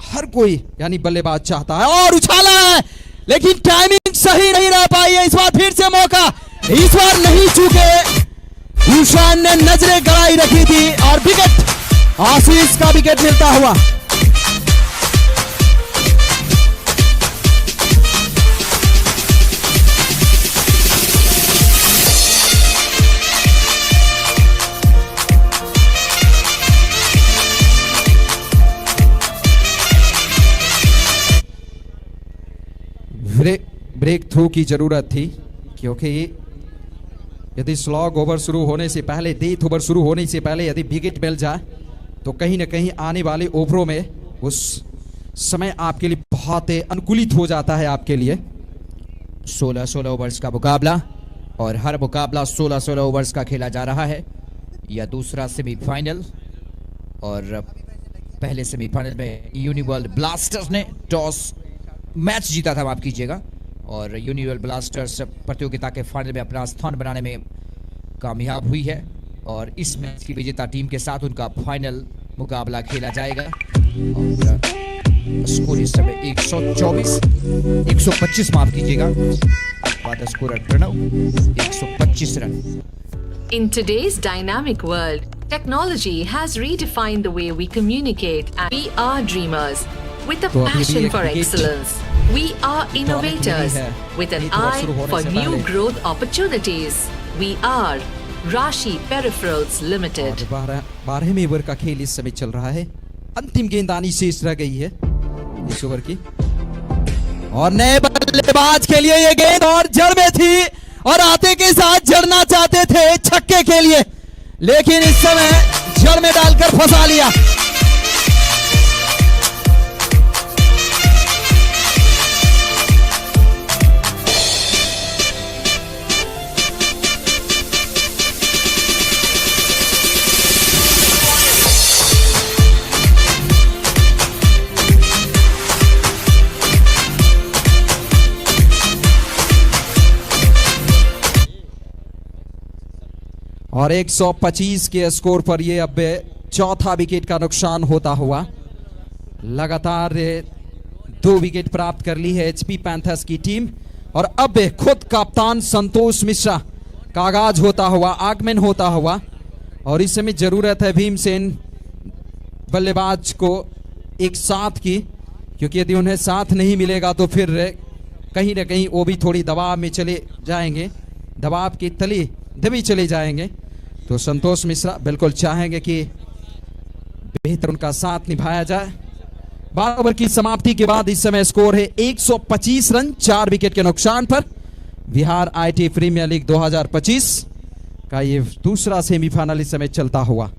S1: हर कोई यानी बल्लेबाज चाहता है। और उछाला है, लेकिन टाइमिंग सही नहीं रह पाई है। इस बार फिर से मौका, इस बार नहीं चूके। भूषण ने नजरें गड़ाई रखी थी और विकेट, आशीष का विकेट मिलता हुआ। ब्रेक थ्रू की जरूरत थी, क्योंकि यदि स्लॉग ओवर शुरू होने से पहले, डेथ ओवर शुरू होने से पहले यदि विकेट मिल जाए तो कहीं ना कहीं आने वाले ओवरों में उस समय आपके लिए बहुत अनुकूलित हो जाता है आपके लिए।
S4: 16-16 ओवर्स का मुकाबला और हर मुकाबला 16-16 ओवर्स का खेला जा रहा है। यह दूसरा सेमीफाइनल और पहले सेमीफाइनल में यूनिवर्ल्ड ब्लास्टर्स ने टॉस मैच जीता था, माफ कीजिएगा, और यूनिवर्ल्ड ब्लास्टर्स प्रतियोगिता के फाइनल में अपना स्थान बनाने में कामयाब हुई है। और इस मैच की विजेता टीम के साथ उनका फाइनल मुकाबला खेला जाएगा। और स्कोर इस समय 125 माफ कीजिएगा, score Pranav 125 run.
S8: In today's dynamic world, technology has redefined the way we communicate, and we are dreamers with a passion for excellence. We are innovators with an eye for new growth opportunities. We are Rashi Peripherals Limited.
S1: 12वें over का खेल इस समय चल रहा है। अंतिम गेंदबाजी शेष रह गई है इस ओवर की, और नए बल्लेबाज के लिए ये गेंद और जड़ में थी और आते के साथ जड़ना चाहते थे छक्के के लिए, लेकिन इस समय जड़ में डालकर फंसा लिया। और 125 के स्कोर पर ये अब चौथा विकेट का नुकसान होता हुआ। लगातार 2 विकेट प्राप्त कर ली है एचपी पैंथर्स की टीम, और अब खुद कप्तान संतोष मिश्रा का आगाज होता हुआ, आगमन होता हुआ। और इस समय जरूरत है भीमसेन बल्लेबाज को एक साथ की, क्योंकि यदि उन्हें साथ नहीं मिलेगा तो फिर कहीं ना कहीं वो भी थोड़ी दबाव में चले जाएंगे, दबाव की तले दबी चले जाएंगे। तो संतोष मिश्रा बिल्कुल चाहेंगे कि बेहतर उनका साथ निभाया जाए। 12 ओवर की समाप्ति के बाद इस समय स्कोर है 125 रन 4 विकेट के नुकसान पर। बिहार आईटी प्रीमियर लीग 2025 का ये दूसरा सेमीफाइनल इस समय चलता हुआ।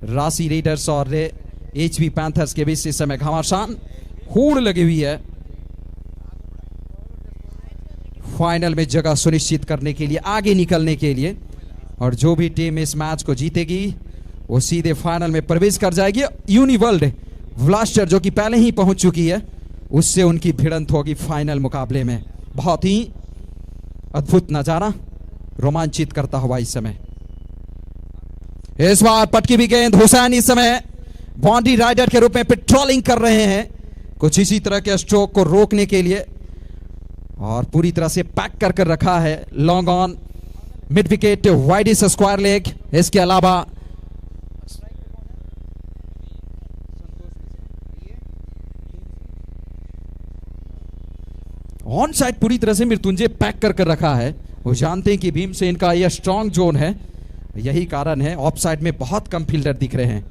S1: राशि रेडर्स और एचपी पैंथर्स के बीच इस समय घमासान होड़ लगी हुई है। फाइनल में जगह सुनिश्चित करने के लिए, आगे निकलने के लिए। और जो भी टीम इस मैच को जीतेगी वो सीधे फाइनल में प्रवेश कर जाएगी। यूनिवर्ल्ड ब्लास्टर जो कि पहले ही पहुंच चुकी है, उससे उनकी भिड़ंत होगी फाइनल मुकाबले में। बहुत ही अद्भुत नजारा, रोमांचित करता हुआ इस समय। इस बार पटकी भी गेंद, हुसैन इस समय बाउंड्री राइडर के रूप में पेट्रोलिंग कर रहे हैं कुछ इसी तरह के स्ट्रोक को रोकने के लिए, और पूरी तरह से पैक कर कर रखा है। Long on, mid wicket, wideish square leg. इसके अलावा ऑन साइड पूरी तरह से मृत्युंजय पैक कर कर रखा है। वो जानते हैं कि भीमसेन का यह स्ट्रॉन्ग जोन है, यही कारण है ऑफ साइड में बहुत कम फील्डर दिख रहे हैं।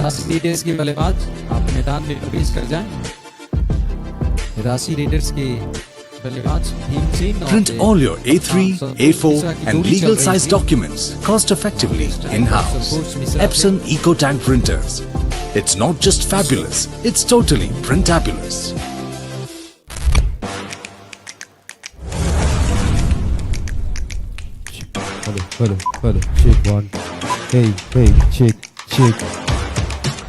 S1: राशि रेडर्स के बल्लेबाज आप मैदान में प्रवेश कर जाएं। राशि रेडर्स के बल्लेबाज भीमसेन और
S2: Print all your A3, A4 and legal size documents cost effectively in-house. Epson EcoTank Printers. It's not just fabulous, it's totally printabulous.
S10: Hello, check one. Hey, check.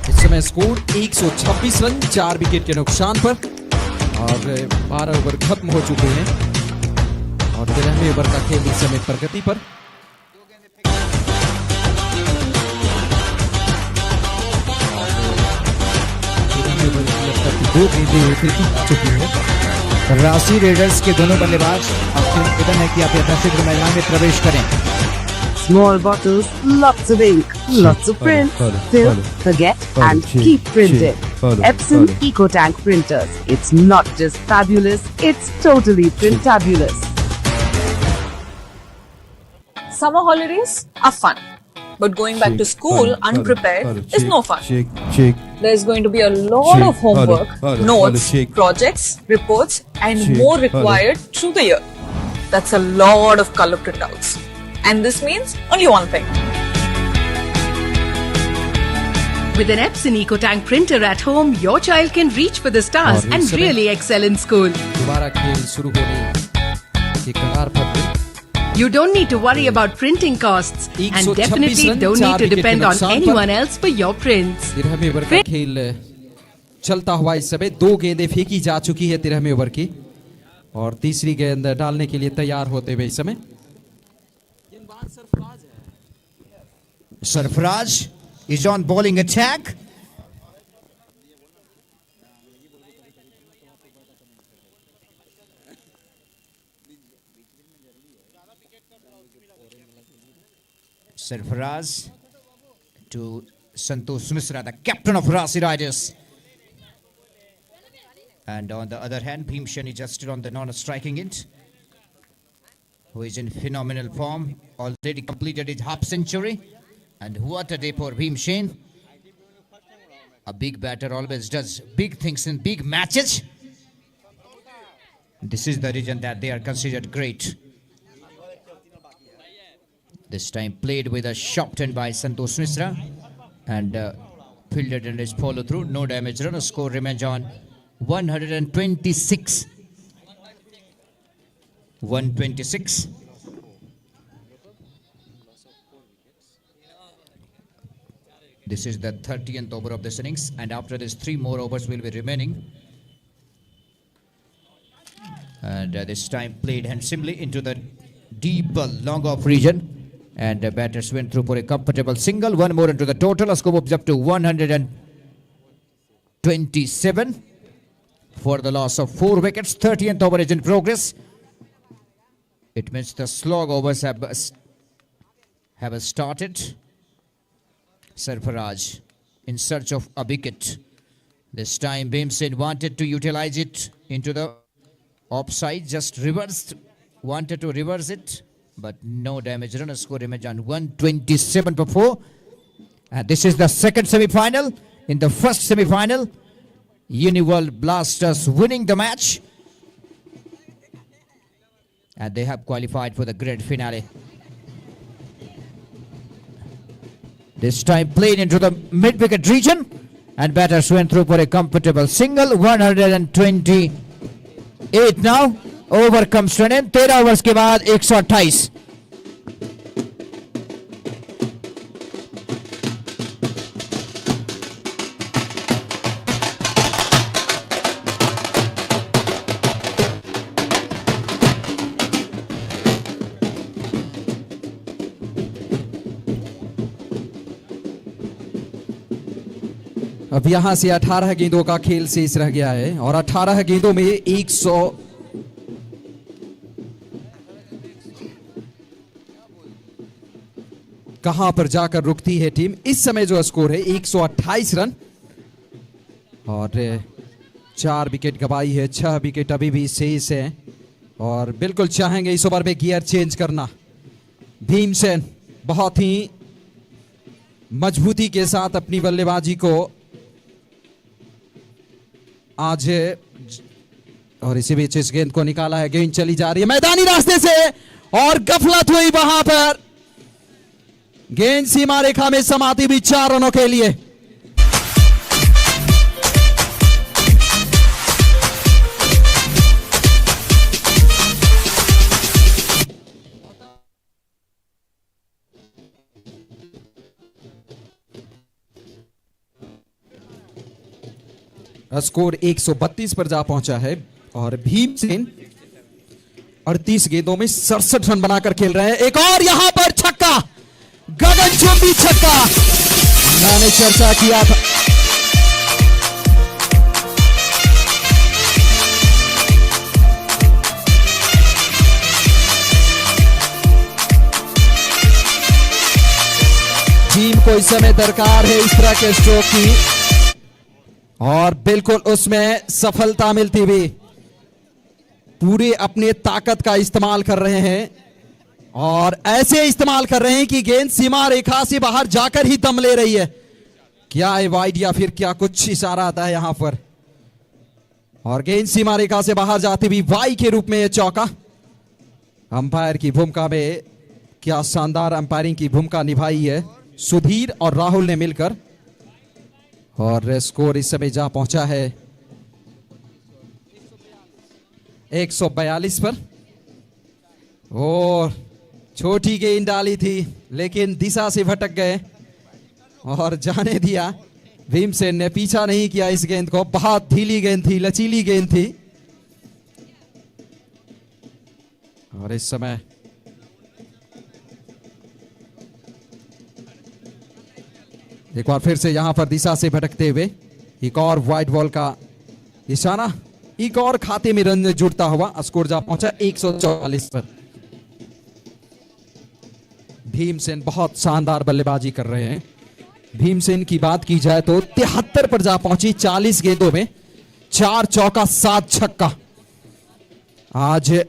S1: इस समय स्कोर 126 रन 4 विकेट के नुकसान पर और 12 over खत्म हो चुके हैं और 13वें ओवर का खेल इस समय प्रगति पर। दो गेंदें फेंकी जा चुकी हैं।
S4: राशि रेडर्स के दोनों बल्लेबाज आपसे निवेदन है कि आप यथाशीघ्र मैदान में प्रवेश करें।
S9: Small bottles, lots of ink, lots of print. Fill, forget, and keep printing. Epson EcoTank Printers. It's not just fabulous, it's totally printabulous.
S3: Summer holidays are fun, but going back to school unprepared is no fun.
S10: Check.
S3: There's going to be a lot of homework, notes, projects, reports, and more required through the year. That's a lot of color printouts. And this means only one thing.
S5: With an Epson EcoTank printer at home, your child can reach for the stars
S1: और
S5: and
S1: इस समय
S5: really excel in school.
S1: दोबारा खेल शुरू होने की कगार पर है।
S5: You don't need to worry about printing costs and
S1: 126
S5: definitely
S1: run,
S5: don't
S1: 4
S5: need to
S1: wicket के
S5: depend on
S1: नुकसान
S5: anyone
S1: पर।
S5: else for your prints.
S1: 13वें ओवर का खेल चलता हुआ इस समय 2 गेंदें फेंकी जा चुकी है 13वें ओवर की और तीसरी गेंद डालने के लिए तैयार होते हुए इस समय
S4: Sarfaraz is on bowling attack. Sarfaraz to Santosh Misra, the captain of Rasi Riders. And on the other hand, Bhimshen is just still on the non-striking end, who is in phenomenal form, already completed his half century. And what a day for Bhimshen. A big batter always does big things in big matches. This is the reason that they are considered great. This time played with a sharp turn by Santosh Misra and fielded in his follow through. No damage run. A score remains on 126. 126. This is the 30th over of this innings, and after this 3 more overs will be remaining. And this time played handsomely into the deep long off region, and the batters went through for a comfortable single. 1 more into the total. A score moves up to 127 for the loss of 4 wickets. 30th over is in progress. It means the slog overs have started. Sarfaraz in search of a wicket. This time Bhimsen wanted to utilize it into the offside, just reversed, wanted to reverse it, but no damage. Run score image on 127 for 4. And this is the second semi-final. In the first semi-final, Uniworld Blasters winning the match, and they have qualified for the grand finale. This time played into the mid-wicket region, and batters went through for a comfortable single. 128 now. Over comes to an end. 13 overs के बाद 128.
S1: अब यहां से 18 गेंदों का खेल शेष रह गया है और 18 गेंदों में 100 कहां पर जाकर रुकती है टीम। इस समय जो स्कोर है 128 रन और 4 विकेट गवाई है, 6 विकेट अभी भी शेष है और बिल्कुल चाहेंगे इस ओवर में गियर चेंज करना। भीमसेन बहुत ही मजबूती के साथ अपनी बल्लेबाजी को आज, और इसी बीच इस गेंद को निकाला है। गेंद चली जा रही है मैदानी रास्ते से और गफलत हुई वहां पर। गेंद सीमा रेखा में समाती भी 4 रनों के लिए। स्कोर 132 पर जा पहुंचा है और भीमसेन 38 गेंदों में 67 रन बनाकर खेल रहे हैं। एक और यहां पर छक्का, गगनचुंबी छक्का। मैंने चर्चा किया था टीम को इस समय दरकार है इस तरह के स्ट्रोक की, और बिल्कुल उसमें सफलता मिलती भी। पूरे अपने ताकत का इस्तेमाल कर रहे हैं और ऐसे इस्तेमाल कर रहे हैं कि गेंद सीमा रेखा से बाहर जाकर ही दम ले रही है। क्या है वाइड या फिर क्या कुछ इशारा आता है यहां पर, और गेंद सीमा रेखा से बाहर जाती हुई वाई के रूप में यह चौका। अंपायर की भूमिका में क्या शानदार अंपायरिंग की भूमिका निभाई है सुधीर और राहुल ने मिलकर, और स्कोर इस समय जा पहुंचा है 142 पर। और छोटी गेंद डाली थी लेकिन दिशा से भटक गए और जाने दिया। भीमसेन ने पीछा नहीं किया इस गेंद को, बहुत ढीली गेंद थी, लचीली गेंद थी। और इस समय एक बार फिर से यहां पर दिशा से भटकते हुए एक और वाइड बॉल का इशारा, एक और खाते में रन जुड़ता हुआ स्कोर जा पहुंचा 144 पर। भीमसेन बहुत शानदार बल्लेबाजी कर रहे हैं। भीमसेन की बात की जाए तो 73 पर जा पहुंची 40 गेंदों में, 4 चौका 7 छक्का। आज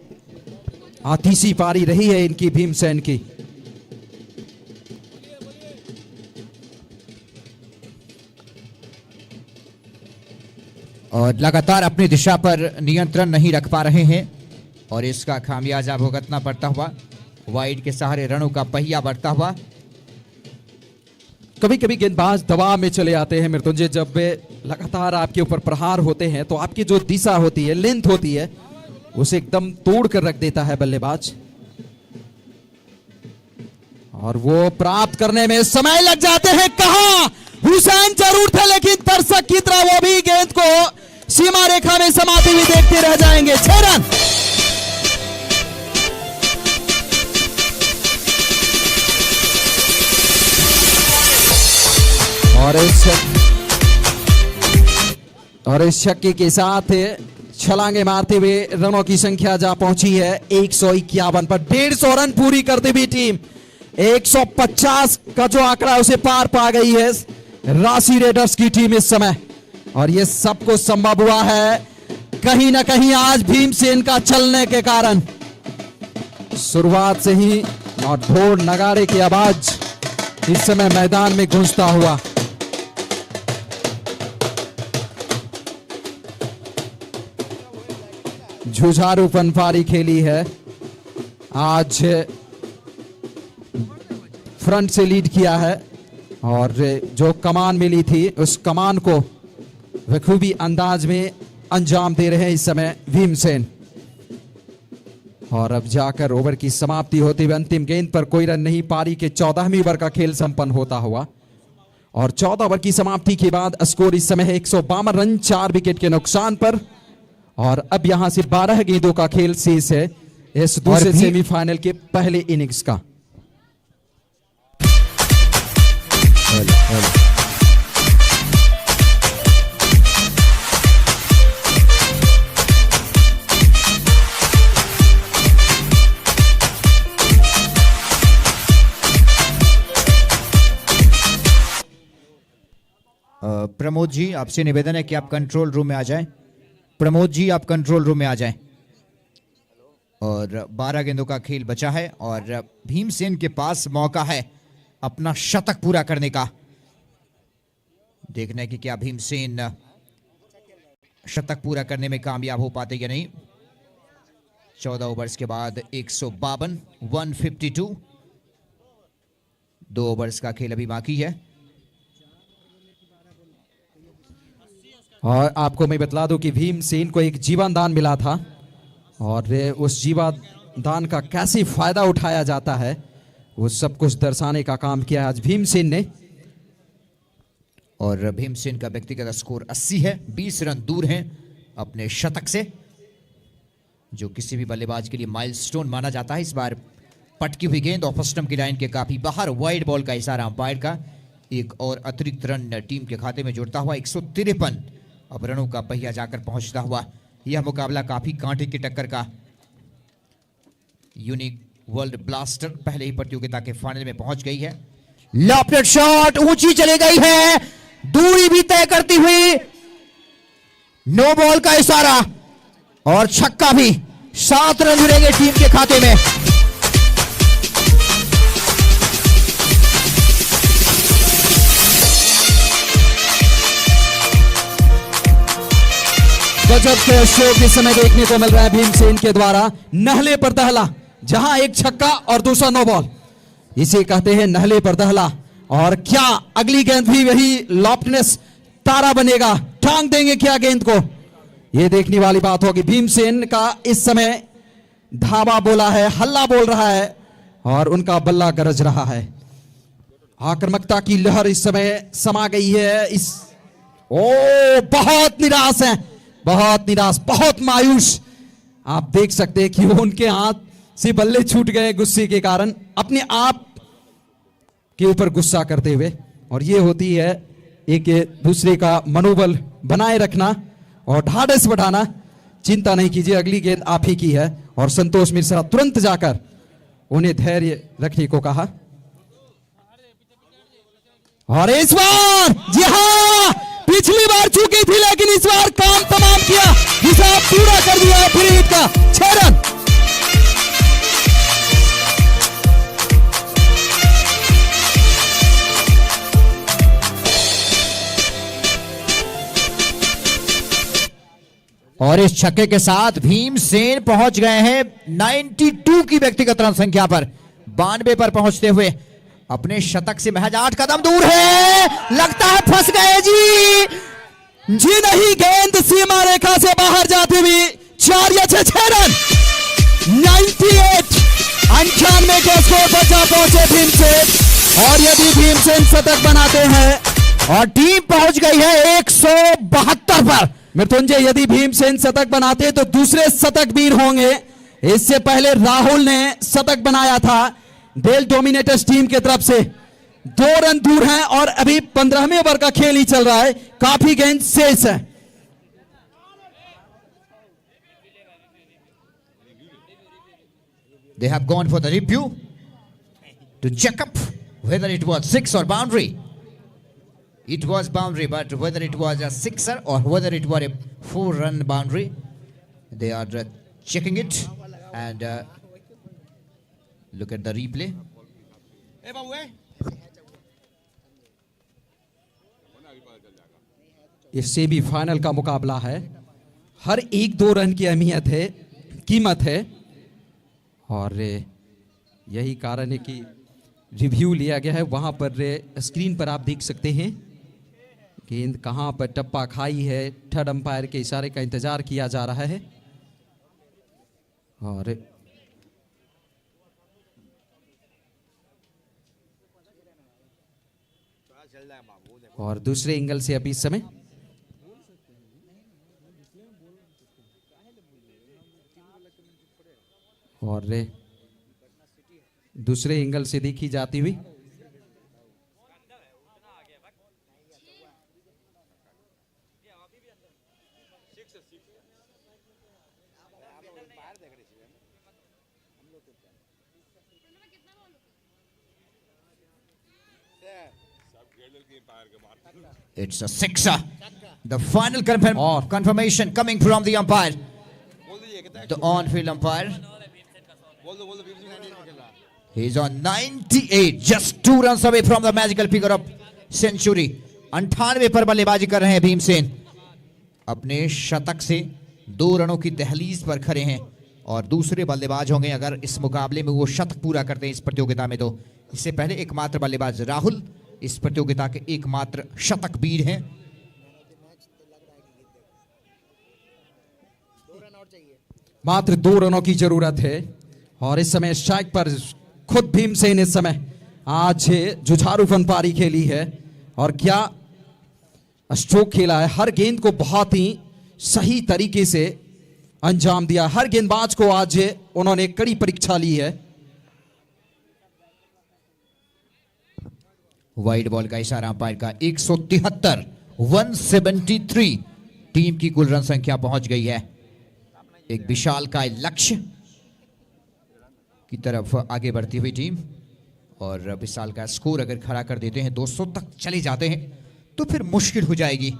S1: आतिशी पारी रही है इनकी भीमसेन की।
S4: और लगातार अपनी दिशा पर नियंत्रण नहीं रख पा रहे हैं और इसका खामियाजा भुगतना पड़ता हुआ। वाइड के सहारे रनों का पहिया बढ़ता हुआ।
S1: कभी कभी गेंदबाज दबाव में चले आते हैं मृत्युंजय, जब वे लगातार आपके ऊपर प्रहार होते हैं तो आपकी जो दिशा होती है, लेंथ होती है, उसे एकदम तोड़ कर रख देता है बल्लेबाज, और वो प्राप्त करने में समय लग जाते हैं। कहां हुसैन जरूर थे लेकिन दर्शक की तरह वो भी गेंद को सीमा रेखा में समाती हुई देखते रह जाएंगे। 6 रन। और इस छक्के के साथ छलांगे मारते हुए रनों की संख्या जा पहुंची है 151 पर। 150 रन पूरी करती हुई टीम 150 का जो आंकड़ा उसे पार पा गई है रांची रेडर्स की टीम इस समय। और ये सब कुछ संभव हुआ है कहीं ना कहीं आज भीमसेन का चलने के कारण। शुरुआत से ही और ढोल नगाड़े की आवाज इस समय मैदान में गूंजता हुआ। जुझारू फनफारी खेली है आज, फ्रंट से लीड किया है और जो कमान मिली थी उस कमान को बखूबी अंदाज में अंजाम दे रहे हैं इस समय भीमसेन। और अब जाकर ओवर की समाप्ति होते हुए अंतिम गेंद पर कोई रन नहीं, पारी के 14वें ओवर का खेल संपन्न होता हुआ। और 14 ओवर की समाप्ति के बाद स्कोर इस समय है 152 रन 4 विकेट के नुकसान पर। और अब यहां से 12 गेंदों का खेल शेष है इस दूसरे सेमीफाइनल के पहले इनिंग्स का।
S4: प्रमोद जी, आपसे निवेदन है कि आप कंट्रोल रूम में आ जाएं। प्रमोद जी, आप कंट्रोल रूम में आ जाएं। और 12 गेंदों का खेल बचा है और भीमसेन के पास मौका है अपना शतक पूरा करने का। देखना है कि क्या भीमसेन शतक पूरा करने में कामयाब हो पाते या नहीं। 14 ओवर्स के बाद 152, 152। 2 ओवर्स का खेल अभी बाकी है।
S1: और आपको मैं बतला दूं कि भीमसेन को एक जीवन दान मिला था और उस जीवन दान का कैसे फायदा उठाया जाता है वो सब कुछ दर्शाने का काम किया आज भीमसेन ने।
S4: और भीमसेन का व्यक्तिगत स्कोर 80 है, 20 रन दूर हैं अपने शतक से, जो किसी भी बल्लेबाज के लिए माइलस्टोन माना जाता है। इस बार पटकी हुई गेंद ऑफ स्टंप की लाइन के काफी बाहर, वाइड बॉल का इशारा अंपायर का। एक और अतिरिक्त रन टीम के खाते में जुड़ता हुआ 153 अब रनों का पहिया जाकर पहुंचता हुआ। यह मुकाबला काफी कांटे की टक्कर का। यूनिक वर्ल्ड ब्लास्टर पहले ही प्रतियोगिता के फाइनल में पहुंच गई है। लॉफ्टेड शॉट ऊंची चली गई है, दूरी भी तय करती हुई, नो बॉल का इशारा और छक्का भी। 7 रन जुड़ेंगे टीम के खाते में।
S1: गजब के शो के समय देखने को मिल रहा है भीमसेन के द्वारा। नहले पर दहला, जहां एक छक्का और दूसरा नो बॉल, इसे कहते हैं नहले पर दहला। और क्या अगली गेंद भी वही लॉफ्टनेस तारा बनेगा, टांग देंगे क्या गेंद को, यह देखने वाली बात होगी। भीमसेन का इस समय धावा बोला है, हल्ला बोल रहा है और उनका बल्ला गरज रहा है। आक्रामकता की लहर इस समय समा गई है। बहुत निराश है, बहुत निराश, बहुत मायूस। आप देख सकते हैं कि उनके हाथ से बल्ले छूट गए गुस्से के कारण, अपने आप के ऊपर गुस्सा करते हुए। और ये होती है एक दूसरे का मनोबल बनाए रखना और ढाढ़स बढ़ाना। चिंता नहीं कीजिए, अगली गेंद आप ही की है। और संतोष मिश्रा तुरंत जाकर उन्हें धैर्य रखने को कहा। और इस बार जी हां, पिछली बार चूकी थी लेकिन इस बार काम तमाम किया, हिसाब पूरा कर दिया फ्रीड का। 6 रन।
S4: और इस छक्के के साथ भीमसेन पहुंच गए हैं 92 की व्यक्तिगत रन संख्या पर। 92 पर पहुंचते हुए अपने शतक से महज 8 कदम दूर है। लगता है फंस गए जी
S1: नहीं, गेंद सीमा रेखा से बाहर जाती हुई 4 या 6 रन। 98 के स्कोर पर जा पहुंचे भीमसेन। और यदि भीमसेन शतक बनाते हैं
S4: और टीम पहुंच गई है 172 पर।
S1: मृत्युंजय, यदि भीमसेन शतक बनाते तो दूसरे शतक वीर होंगे। इससे पहले राहुल ने शतक बनाया था डेल डोमिनेटर्स टीम की तरफ से। 2 रन दूर हैं और अभी 15वें ओवर का खेल ही चल रहा है, काफी गेंद शेष है।
S4: They have gone for the review to check up whether it was 6 or boundary. It was boundary, but whether it was a 6er or whether it was a 4-run boundary, they are checking it. And look at the replay.
S1: ये semifinal का मुकाबला है। हर 1-2 run की अहमियत है, कीमत है। और यही कारण है कि रिव्यू लिया गया है। वहां पर स्क्रीन पर आप देख सकते हैं गेंद कहां पर टप्पा खाई है। थर्ड अंपायर के इशारे का इंतजार किया जा रहा है। और दूसरे एंगल से अभी इस समय और दूसरे एंगल से देखी जाती हुई
S4: It's a 6er. The final confirmation coming from the umpire, the on-field umpire. He's on 98, just 2 runs away from the magical figure of century. 98 पर बल्लेबाजी कर रहे हैं भीमसेन, अपने शतक से 2 रनों की दहलीज पर खड़े हैं और दूसरे बल्लेबाज होंगे अगर इस मुकाबले में वो शतक पूरा करते हैं इस प्रतियोगिता में। तो इससे पहले एकमात्र बल्लेबाज राहुल इस प्रतियोगिता के एकमात्र शतकवीर हैं।
S1: मात्र 2 रनों की जरूरत है और इस समय स्ट्राइक पर खुद भीमसेन इस समय आज जुझारू फनपारी खेली है और क्या स्ट्रोक खेला है। हर गेंद को बहुत ही सही तरीके से अंजाम दिया। हर गेंदबाज को आज उन्होंने कड़ी परीक्षा ली है।
S4: वाइड बॉल का इशारा अंपायर का 173, 173 टीम की कुल रन संख्या पहुंच गई है। एक विशालकाय लक्ष्य की तरफ आगे बढ़ती हुई टीम और विशाल का स्कोर अगर खड़ा कर देते हैं 200 तक चले जाते हैं तो फिर मुश्किल हो जाएगी,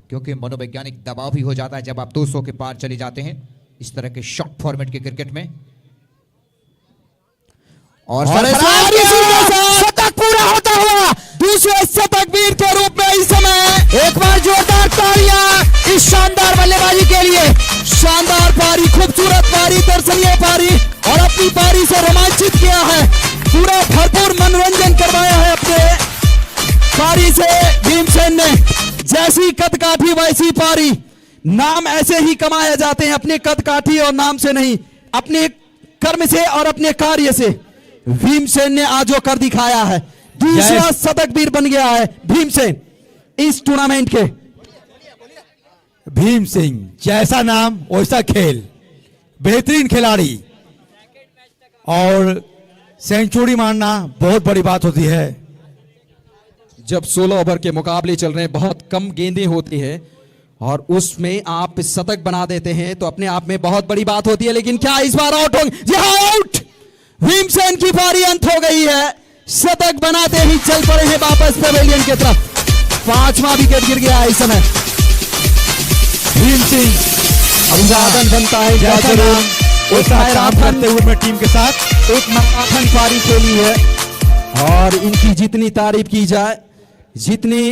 S4: क्योंकि मनोवैज्ञानिक दबाव भी हो जाता है जब आप 200 के पार चले जाते हैं इस तरह के शॉर्ट फॉर्मेट के क्रिकेट में। और
S1: शतक पूरा होता हुआ दूसरे शतकवीर के रूप में इस समय एक बार जोरदार तालियां इस शानदार बल्लेबाजी के लिए। शानदार पारी, खूबसूरत पारी, दर्शनीय पारी और अपनी पारी से रोमांचित किया है, पूरा भरपूर मनोरंजन करवाया है अपने पारी से भीमसेन ने। जैसी कदकाठी वैसी पारी, नाम ऐसे ही कमाए जाते हैं, अपने कदकाठी और नाम से नहीं, अपने कर्म से और अपने कार्य से। भीमसेन ने आज जो कर दिखाया है, दूसरा शतकवीर बन गया है भीमसेन इस टूर्नामेंट के।
S6: भीम सिंह, जैसा नाम वैसा खेल, बेहतरीन खिलाड़ी और सेंचुरी मारना बहुत बड़ी बात होती है।
S1: जब 16 ओवर के मुकाबले चल रहे हैं, बहुत कम गेंदें होती है और उसमें आप शतक बना देते हैं तो अपने आप में बहुत बड़ी बात होती है। लेकिन क्या इस बार आउट होंगे? जी हाँ, आउट। भीमसेन की पारी अंत हो गई है, शतक बनाते ही चल पड़े हैं वापस पवेलियन की तरफ। 5वां विकेट गिर गया है इस समय।
S6: भीम सिंह
S1: अभिवादन बनता है
S6: जैसा नाम वैसा काम करते हुए अपने टीम के साथ
S1: एक मराठन पारी खेली है और इनकी जितनी तारीफ की जाए, जितनी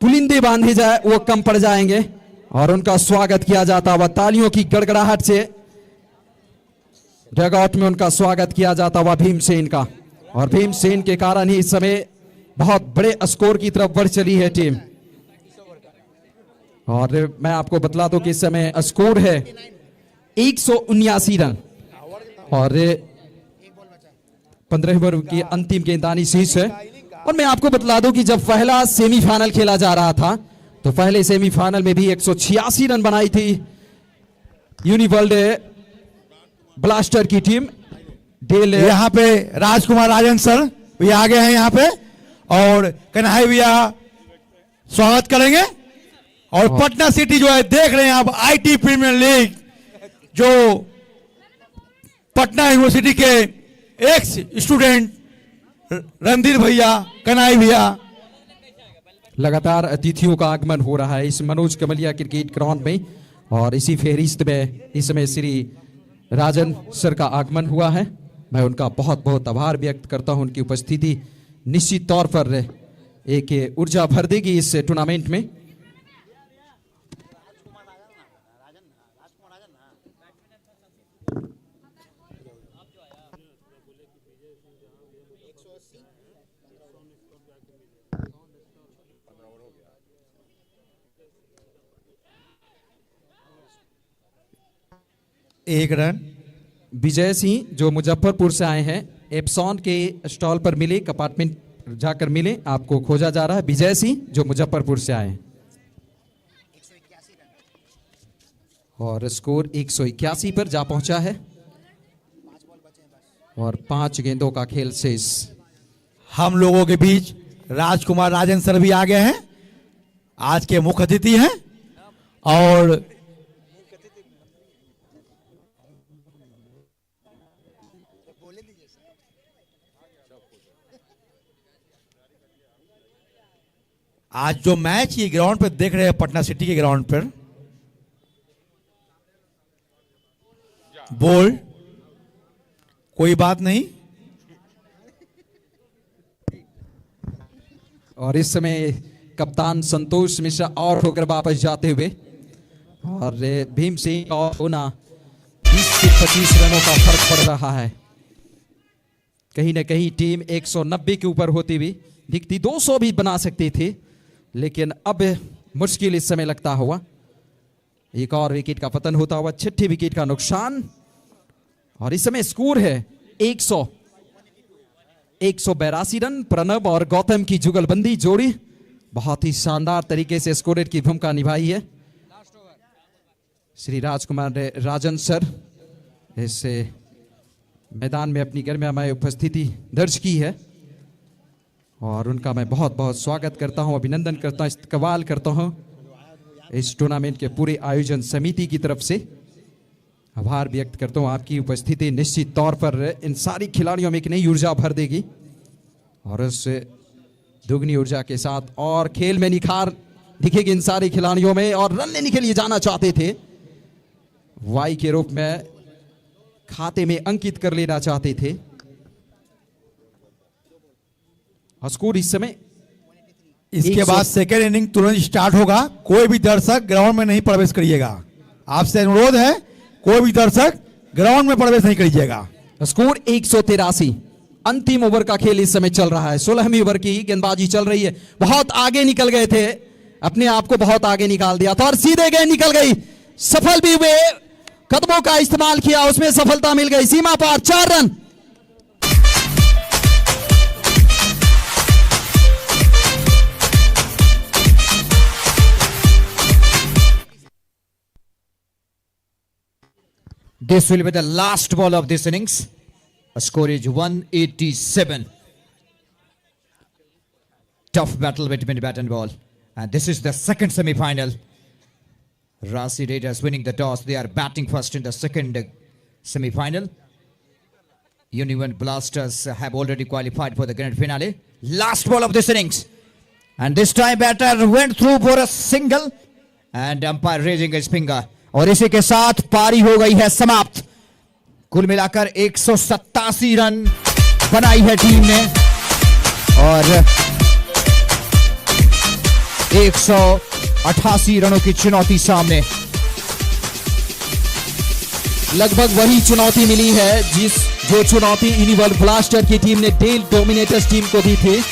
S1: पुलिंदे बांधी जाए वो कम पड़ जाएंगे और उनका स्वागत किया जाता हुआ तालियों की गड़गड़ाहट से डगआउट में उनका स्वागत किया जाता हुआ भीमसेन का। और भीमसेन के कारण ही इस समय बहुत बड़े स्कोर की तरफ बढ़ चली है टीम। और मैं आपको बतला दूं कि इस समय स्कोर है 179 रन और 15 ओवर की अंतिम गेंदबाजी शेष है। और मैं आपको बतला दूं कि जब पहला सेमीफाइनल खेला जा रहा था तो पहले सेमीफाइनल में भी 186 रन बनाई थी यूनिवर्ल्ड ब्लास्टर की टीम। डेल
S6: यहाँ पे राजकुमार राजन सर भी आ गए हैं यहाँ पे और कन्हैया भैया स्वागत करेंगे। और पटना सिटी जो है देख रहे हैं आप, आईटी प्रीमियर लीग जो पटना यूनिवर्सिटी के एक्स स्टूडेंट रणधीर भैया, कन्हैया भैया,
S1: लगातार अतिथियों का आगमन हो रहा है इस मनोज कमलिया क्रिकेट ग्राउंड में। और इसी फेहरिस्त में इस समय श्री राजन सर का आगमन हुआ है। मैं उनका बहुत बहुत आभार व्यक्त करता हूं। उनकी उपस्थिति निश्चित तौर पर एक ऊर्जा भर देगी इस टूर्नामेंट में।
S6: एक रन
S1: विजय सिंह जो मुजफ्फरपुर से आए हैं, एप्सॉन के स्टॉल पर मिले, कंपार्टमेंट जाकर मिले, आपको खोजा जा रहा है। विजय सिंह जो मुजफ्फरपुर से आए हैं और स्कोर 181 पर जा पहुंचा है और 5 गेंदों का खेल शेष।
S6: हम लोगों के बीच राजकुमार राजन सर भी आ गए हैं, आज के मुख्य अतिथि हैं। और आज जो मैच ये ग्राउंड पे देख रहे हैं, पटना सिटी के ग्राउंड पर, बोल्ड कोई बात नहीं।
S1: और इस समय कप्तान संतोष मिश्रा आउट होकर वापस जाते हुए, और भीम सिंह और होना 20 से 25 रनों का फर्क पड़ रहा है। कहीं ना कहीं टीम 190 के ऊपर होती हुई दिखती, 200 भी बना सकती थी, लेकिन अब मुश्किल इस समय लगता हुआ। एक और विकेट का पतन होता हुआ, छठी विकेट का नुकसान, और इस समय स्कोर है 182 रन। प्रणब और गौतम की जुगलबंदी जोड़ी बहुत ही शानदार तरीके से स्कोरर की भूमिका निभाई है। श्री राजकुमार राजन सर इस मैदान में अपनी गर्मामय उपस्थिति दर्ज की है, और उनका मैं बहुत बहुत स्वागत करता हूं, अभिनंदन करता हूं, इस्तकबाल करता हूं इस टूर्नामेंट के पूरे आयोजन समिति की तरफ से। आभार व्यक्त करता हूं। आपकी उपस्थिति निश्चित तौर पर इन सारी खिलाड़ियों में एक नई ऊर्जा भर देगी, और उस दुगनी ऊर्जा के साथ और खेल में निखार दिखेगी इन सारे खिलाड़ियों में, और रन लेने के लिए जाना चाहते थे, वाई के रूप में खाते में अंकित कर लेना चाहते थे। और स्कोर इस समय
S6: इसके बाद सेकेंड इनिंग तुरंत स्टार्ट होगा। कोई भी दर्शक ग्राउंड में नहीं प्रवेश करिएगा। आपसे अनुरोध है, कोई भी दर्शक ग्राउंड में प्रवेश नहीं करिएगा।
S1: स्कोर 183। अंतिम ओवर का खेल इस समय चल रहा है। 16वीं ओवर की गेंदबाजी चल रही है। बहुत आगे निकल गए थे, अपने आप को बहुत आगे निकाल दिया था, और सीधे गए, निकल गई, सफल भी हुए, कदमों का इस्तेमाल किया, उसमें सफलता मिल गई, सीमा पार 4 run.
S4: This will be the last ball of this innings. A score is 187. Tough battle between bat and ball. And this is the second semi-final. Rasi Raiders winning the toss. They are batting first in the second semi-final. Union Blasters have already qualified for the grand finale. Last ball of this innings. And this time batter went through for a single. And umpire raising his finger. और इसी के साथ पारी हो गई है समाप्त। कुल मिलाकर 187 रन बनाई है टीम ने, और 188 रनों की चुनौती सामने।
S1: लगभग वही चुनौती मिली है जो चुनौती यूनिवर्सल ब्लास्टर की टीम ने डेल डोमिनेटर्स टीम को दी थी।